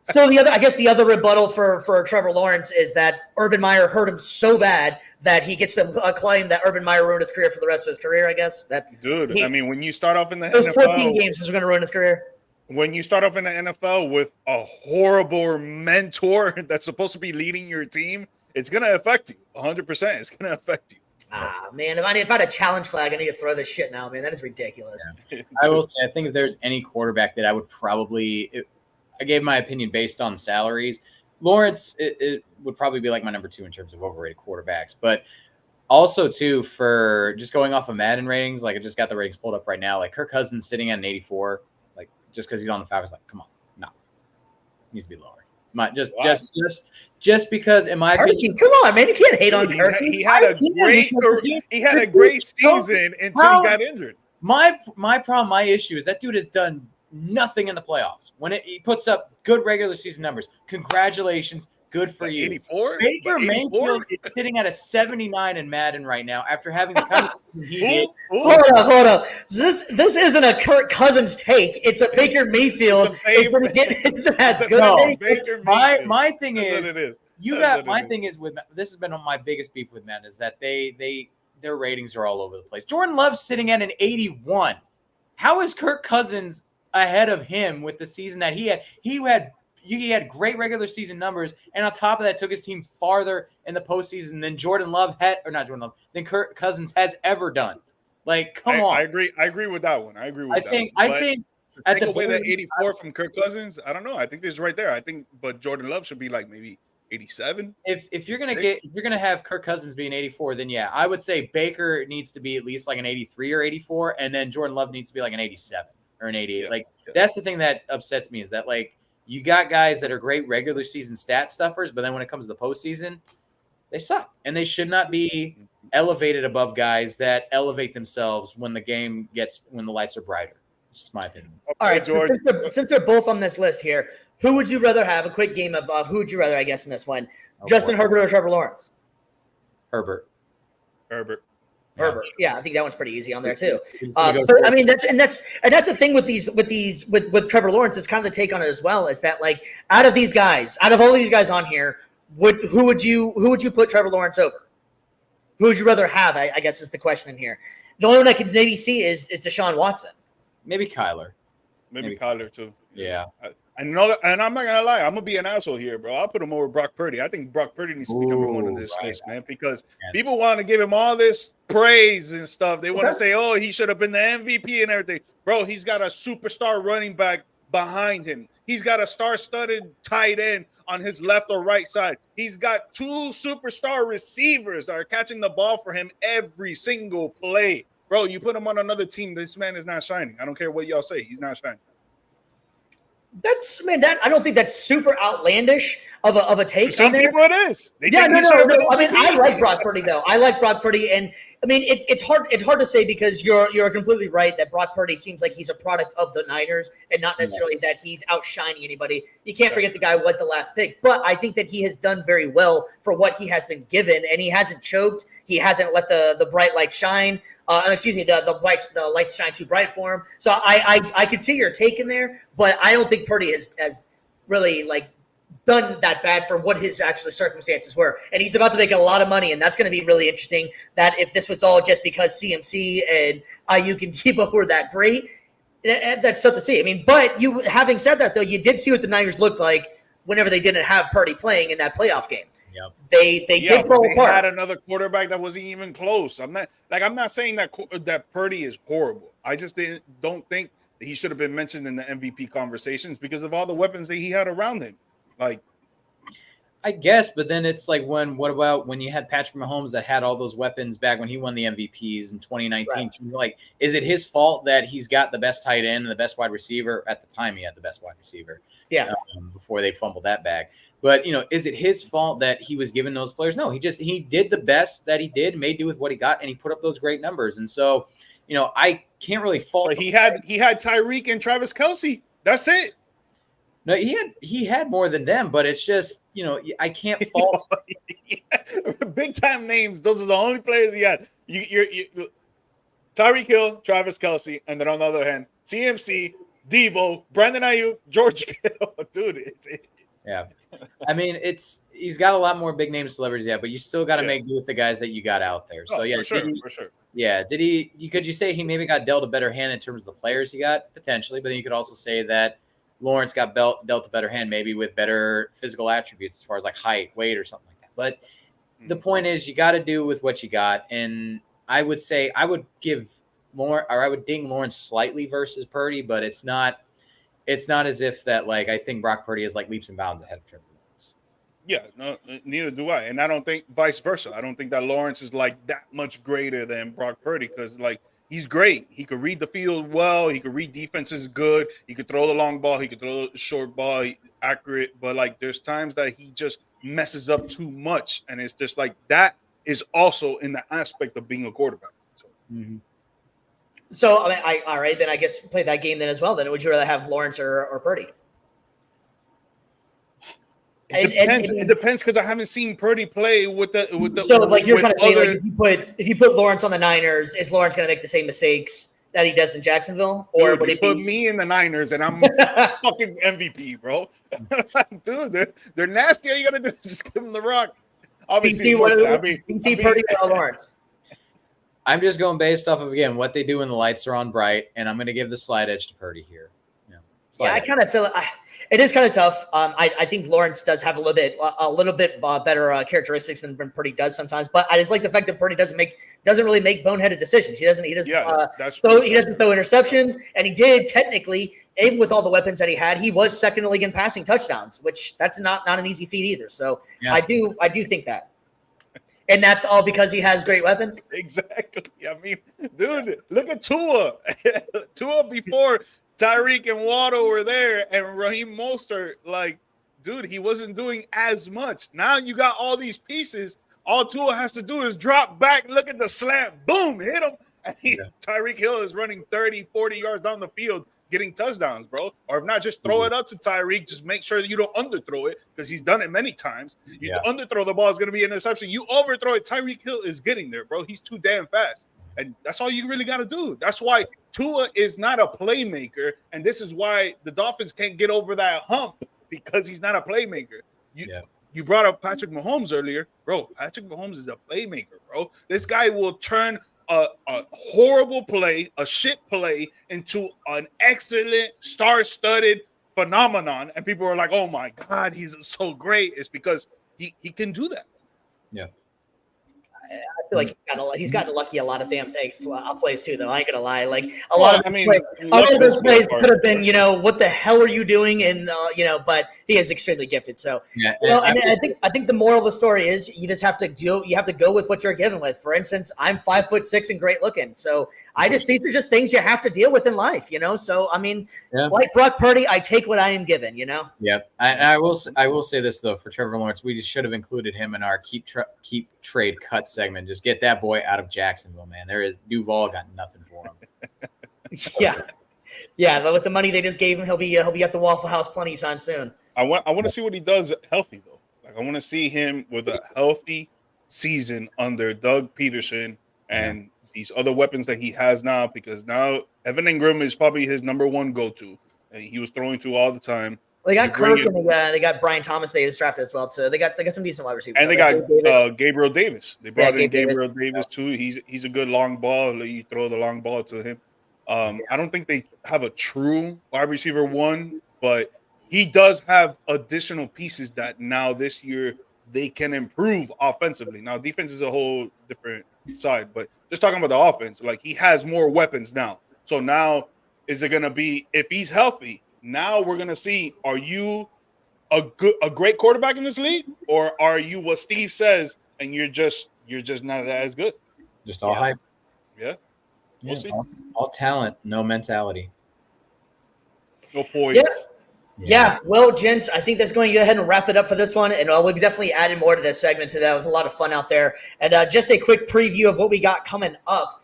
So the other rebuttal for Trevor Lawrence is that Urban Meyer hurt him so bad that he gets to claim that Urban Meyer ruined his career for the rest of his career. I guess when you start off in the those NFL, 14 games is going to ruin his career. When you start off in the NFL with a horrible mentor that's supposed to be leading your team, it's going to affect you 100%. It's going to affect you. Man, if I had a challenge flag, I need to throw this shit now, man. That is ridiculous. Yeah. I will say, I think if there's any quarterback that I would I gave my opinion based on salaries. Lawrence it would probably be like my number 2 in terms of overrated quarterbacks. But also, too, for just going off of Madden ratings, like I just got the ratings pulled up right now, like Kirk Cousins sitting at an 84, like just because he's on the Falcons, like, come on, no. He needs to be lower. Just because, in my opinion, come on, man, you can't hate on Kirk. He had a great season until he got injured. My problem, my issue is that dude has done nothing in the playoffs. When he puts up good regular season numbers, congratulations, good for you. 84. Baker Mayfield is sitting at a 79 in Madden right now after having the kind of he did. Hold up. This isn't a Kirk Cousins take. It's a Baker Mayfield. My thing is, this has been my biggest beef with Madden is that their ratings are all over the place. Jordan Love's sitting at an 81. How is Kirk Cousins ahead of him with the season that he had? He had great regular season numbers, and on top of that, took his team farther in the postseason than than Kirk Cousins has ever done. Like, come on. I agree with that one. I think at the way that 84 from Kirk Cousins, I don't know. I think this is right there. But Jordan Love should be like maybe 87. If you're gonna have Kirk Cousins be an 84, then yeah, I would say Baker needs to be at least like an 83 or 84, and then Jordan Love needs to be like an 87 or an 88. That's the thing that upsets me is that like. You got guys that are great regular season stat stuffers, but then when it comes to the postseason, they suck. And they should not be elevated above guys that elevate themselves when the lights are brighter. That's just my opinion. All right, so since they're both on this list here, who would you rather have? A quick game of who would you rather, I guess, in this one? Justin Herbert or Trevor Lawrence? Herbert. Herbert. Yeah, I think that one's pretty easy on there too. But I mean, that's the thing with Trevor Lawrence. It's kind of the take on it as well. Is that like out of all these guys on here, who would you put Trevor Lawrence over? Who would you rather have? I guess is the question in here. The only one I could maybe see is Deshaun Watson. Maybe Kyler. Maybe Kyler too. Yeah. I know that, and I'm not gonna lie. I'm gonna be an asshole here, bro. I'll put him over Brock Purdy. I think Brock Purdy needs to be number 1 on this list, man, because people want to give him all this praise and stuff. They want to say, "Oh, he should have been the MVP and everything." Bro, he's got a superstar running back behind him. He's got a star-studded tight end on his left or right side. He's got 2 superstar receivers that are catching the ball for him every single play. Bro, you put him on another team, this man is not shining. I don't care what y'all say. He's not shining. I don't think that's super outlandish. of a take. For some people it is. No. I mean, I like Brock Purdy though. I like Brock Purdy, and I mean, it's hard to say because you're completely right that Brock Purdy seems like he's a product of the Niners and not necessarily that he's outshining anybody. You can't forget the guy was the last pick, but I think that he has done very well for what he has been given, and he hasn't choked. He hasn't let the bright light shine. The lights shine too bright for him. So I could see your take in there, but I don't think Purdy has really like done that bad for what his actual circumstances were. And he's about to make a lot of money, and that's going to be really interesting. That if this was all just because CMC and Ayuk and Debo were that great, that's tough to see. I mean, but you having said that though, you did see what the Niners looked like whenever they didn't have Purdy playing in that playoff game. Yep. They did fall apart. They had another quarterback that wasn't even close. I'm not saying that Purdy is horrible. I just don't think that he should have been mentioned in the MVP conversations because of all the weapons that he had around him. Like, I guess, but then it's like what about when you had Patrick Mahomes that had all those weapons back when he won the MVPs in 2019? Right. Like, is it his fault that he's got the best tight end and the best wide receiver? At the time, he had the best wide receiver. Yeah. Before they fumbled that bag. But, is it his fault that he was given those players? No, he did the best that he did, made do with what he got, and he put up those great numbers. And so, I can't really fault. But he had Tyreek and Travis Kelce. That's it. No, he had more than them, but it's just, I can't fault. Big time names. Those are the only players he had. You Tyreek Hill, Travis Kelce, and then on the other hand, CMC, Debo, Brandon Ayuk, George Kittle. Dude, yeah. I mean, he's got a lot more big name celebrities, but you still got to make do with the guys that you got out there. So for sure. Yeah, could you say he maybe got dealt a better hand in terms of the players he got potentially, but then you could also say that Lawrence got dealt a better hand, maybe with better physical attributes as far as like height, weight, or something like that. But the point is, you got to do with what you got. And I would say I would ding Lawrence slightly versus Purdy, but it's not as if that like I think Brock Purdy is like leaps and bounds ahead of Trevor Lawrence. Yeah, no, neither do I, and I don't think vice versa. I don't think that Lawrence is like that much greater than Brock Purdy because like. He's great. He could read the field well. He could read defenses good. He could throw the long ball. He could throw the short ball, accurate. But, like, there's times that he just messes up too much. And it's just like that is also in the aspect of being a quarterback. So I mean, all right, then I guess play that game then as well. Then would you rather have Lawrence or Purdy? It depends because I haven't seen Purdy play with the. So like you're kind of saying, like if you put Lawrence on the Niners, is Lawrence going to make the same mistakes that he does in Jacksonville, or would he put me in the Niners and I'm fucking MVP, bro? Dude, they're nasty. All you got to do is just give them the rock. Obviously, see Purdy or Lawrence. I'm just going based off of again what they do when the lights are on bright, and I'm going to give the slight edge to Purdy here. I kind of feel it is kind of tough. I think Lawrence does have a little bit better characteristics than Purdy does sometimes, but I just like the fact that Purdy doesn't really make boneheaded decisions. He doesn't throw interceptions, and he did technically, even with all the weapons that he had, he was second in the league in passing touchdowns, which that's not an easy feat either. So I do think that. And that's all because he has great weapons? Exactly. I mean, dude, look at Tua. Tua before Tyreek and Waddle were there, and Raheem Mostert, like, dude, he wasn't doing as much. Now you got all these pieces. All Tua has to do is drop back, look at the slant, boom, hit him. And Tyreek Hill is running 30, 40 yards down the field, getting touchdowns, bro. Or if not, just throw it up to Tyreek. Just make sure that you don't underthrow it because he's done it many times. You underthrow the ball, is going to be an interception. You overthrow it, Tyreek Hill is getting there, bro. He's too damn fast. And that's all you really got to do. That's why Tua is not a playmaker. And this is why the Dolphins can't get over that hump because he's not a playmaker. You brought up Patrick Mahomes earlier. Bro, Patrick Mahomes is a playmaker, bro. This guy will turn a horrible play, a shit play, into an excellent, star-studded phenomenon. And people are like, oh, my God, he's so great. It's because he can do that. Yeah. I feel like he's gotten lucky a lot of damn plays too, though. I ain't gonna lie. Like a Well, lot of I mean, plays, a lot of those plays part. could have been, what the hell are you doing? And but he is extremely gifted. So I think the moral of the story is you just have to go with what you're given with. For instance, I'm 5'6" and great looking. So these are just things you have to deal with in life, So I mean, like Brock Purdy, I take what I am given, Yep. I will say this though, for Trevor Lawrence, we just should have included him in our keep trade cut segment. Just get that boy out of Jacksonville, man. Duval got nothing for him. Yeah. With the money they just gave him, he'll be at the Waffle House plenty time soon. I want to see what he does healthy though. Like I want to see him with a healthy season under Doug Peterson and these other weapons that he has now, because now Evan Ingram is probably his number one go-to, and he was throwing to all the time. Well, they got Kirk and they got Brian Thomas. They just drafted as well, so they got some decent wide receivers. And they got Gabriel Davis. They brought in Gabriel Davis too. He's a good long ball. You throw the long ball to him. I don't think they have a true wide receiver one, but he does have additional pieces that now this year they can improve offensively. Now defense is a whole different side, but just talking about the offense, like he has more weapons now. So now is it going to be, if he's healthy, now we're going to see, are you a great quarterback in this league, or are you what Steve says and you're just not as good? Just all hype. Yeah. We'll see. All talent, no mentality. No poise. Yeah. Well, gents, I think that's going to go ahead and wrap it up for this one. And we'll be definitely adding more to this segment today. That was a lot of fun out there. And just a quick preview of what we got coming up.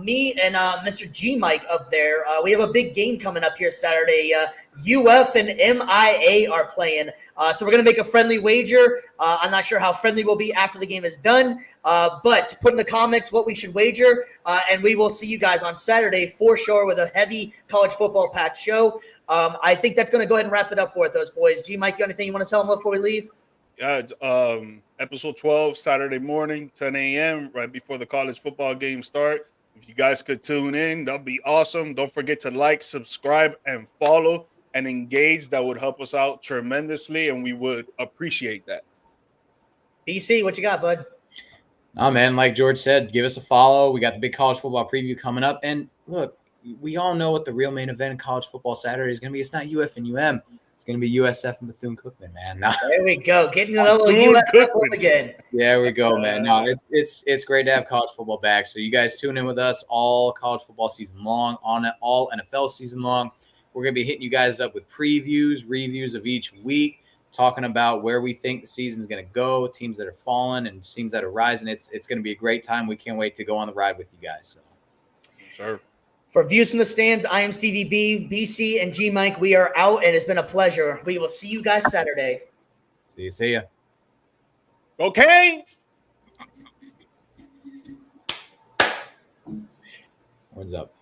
Me and Mr. G Mike up there, we have a big game coming up here Saturday. UF and MIA are playing. So we're going to make a friendly wager. I'm not sure how friendly we'll be after the game is done. But put in the comments what we should wager. And we will see you guys on Saturday for sure with a heavy college football packed show. I think that's going to go ahead and wrap it up for those boys. G Mike, you got anything you want to tell them before we leave? Yeah, episode 12, Saturday morning, 10 a.m., right before the college football games start. If you guys could tune in, that'd be awesome. Don't forget to like, subscribe, and follow and engage. That would help us out tremendously, and we would appreciate that. DC, what you got, bud? Oh, man, like George said, give us a follow. We got the big college football preview coming up. And look, we all know what the real main event in college football Saturday is going to be. It's not UF and UM. It's going to be USF and Bethune-Cookman, man. No. There we go. Getting a little USF again. There we go, man. No, it's great to have college football back. So you guys tune in with us all college football season long, on all NFL season long. We're going to be hitting you guys up with previews, reviews of each week, talking about where we think the season's going to go, teams that are falling and teams that are rising. It's going to be a great time. We can't wait to go on the ride with you guys. So. Sure. For Views from the Stands, I am Stevie B, BC, and G Mike. We are out, and it's been a pleasure. We will see you guys Saturday. See ya. Okay. What's up?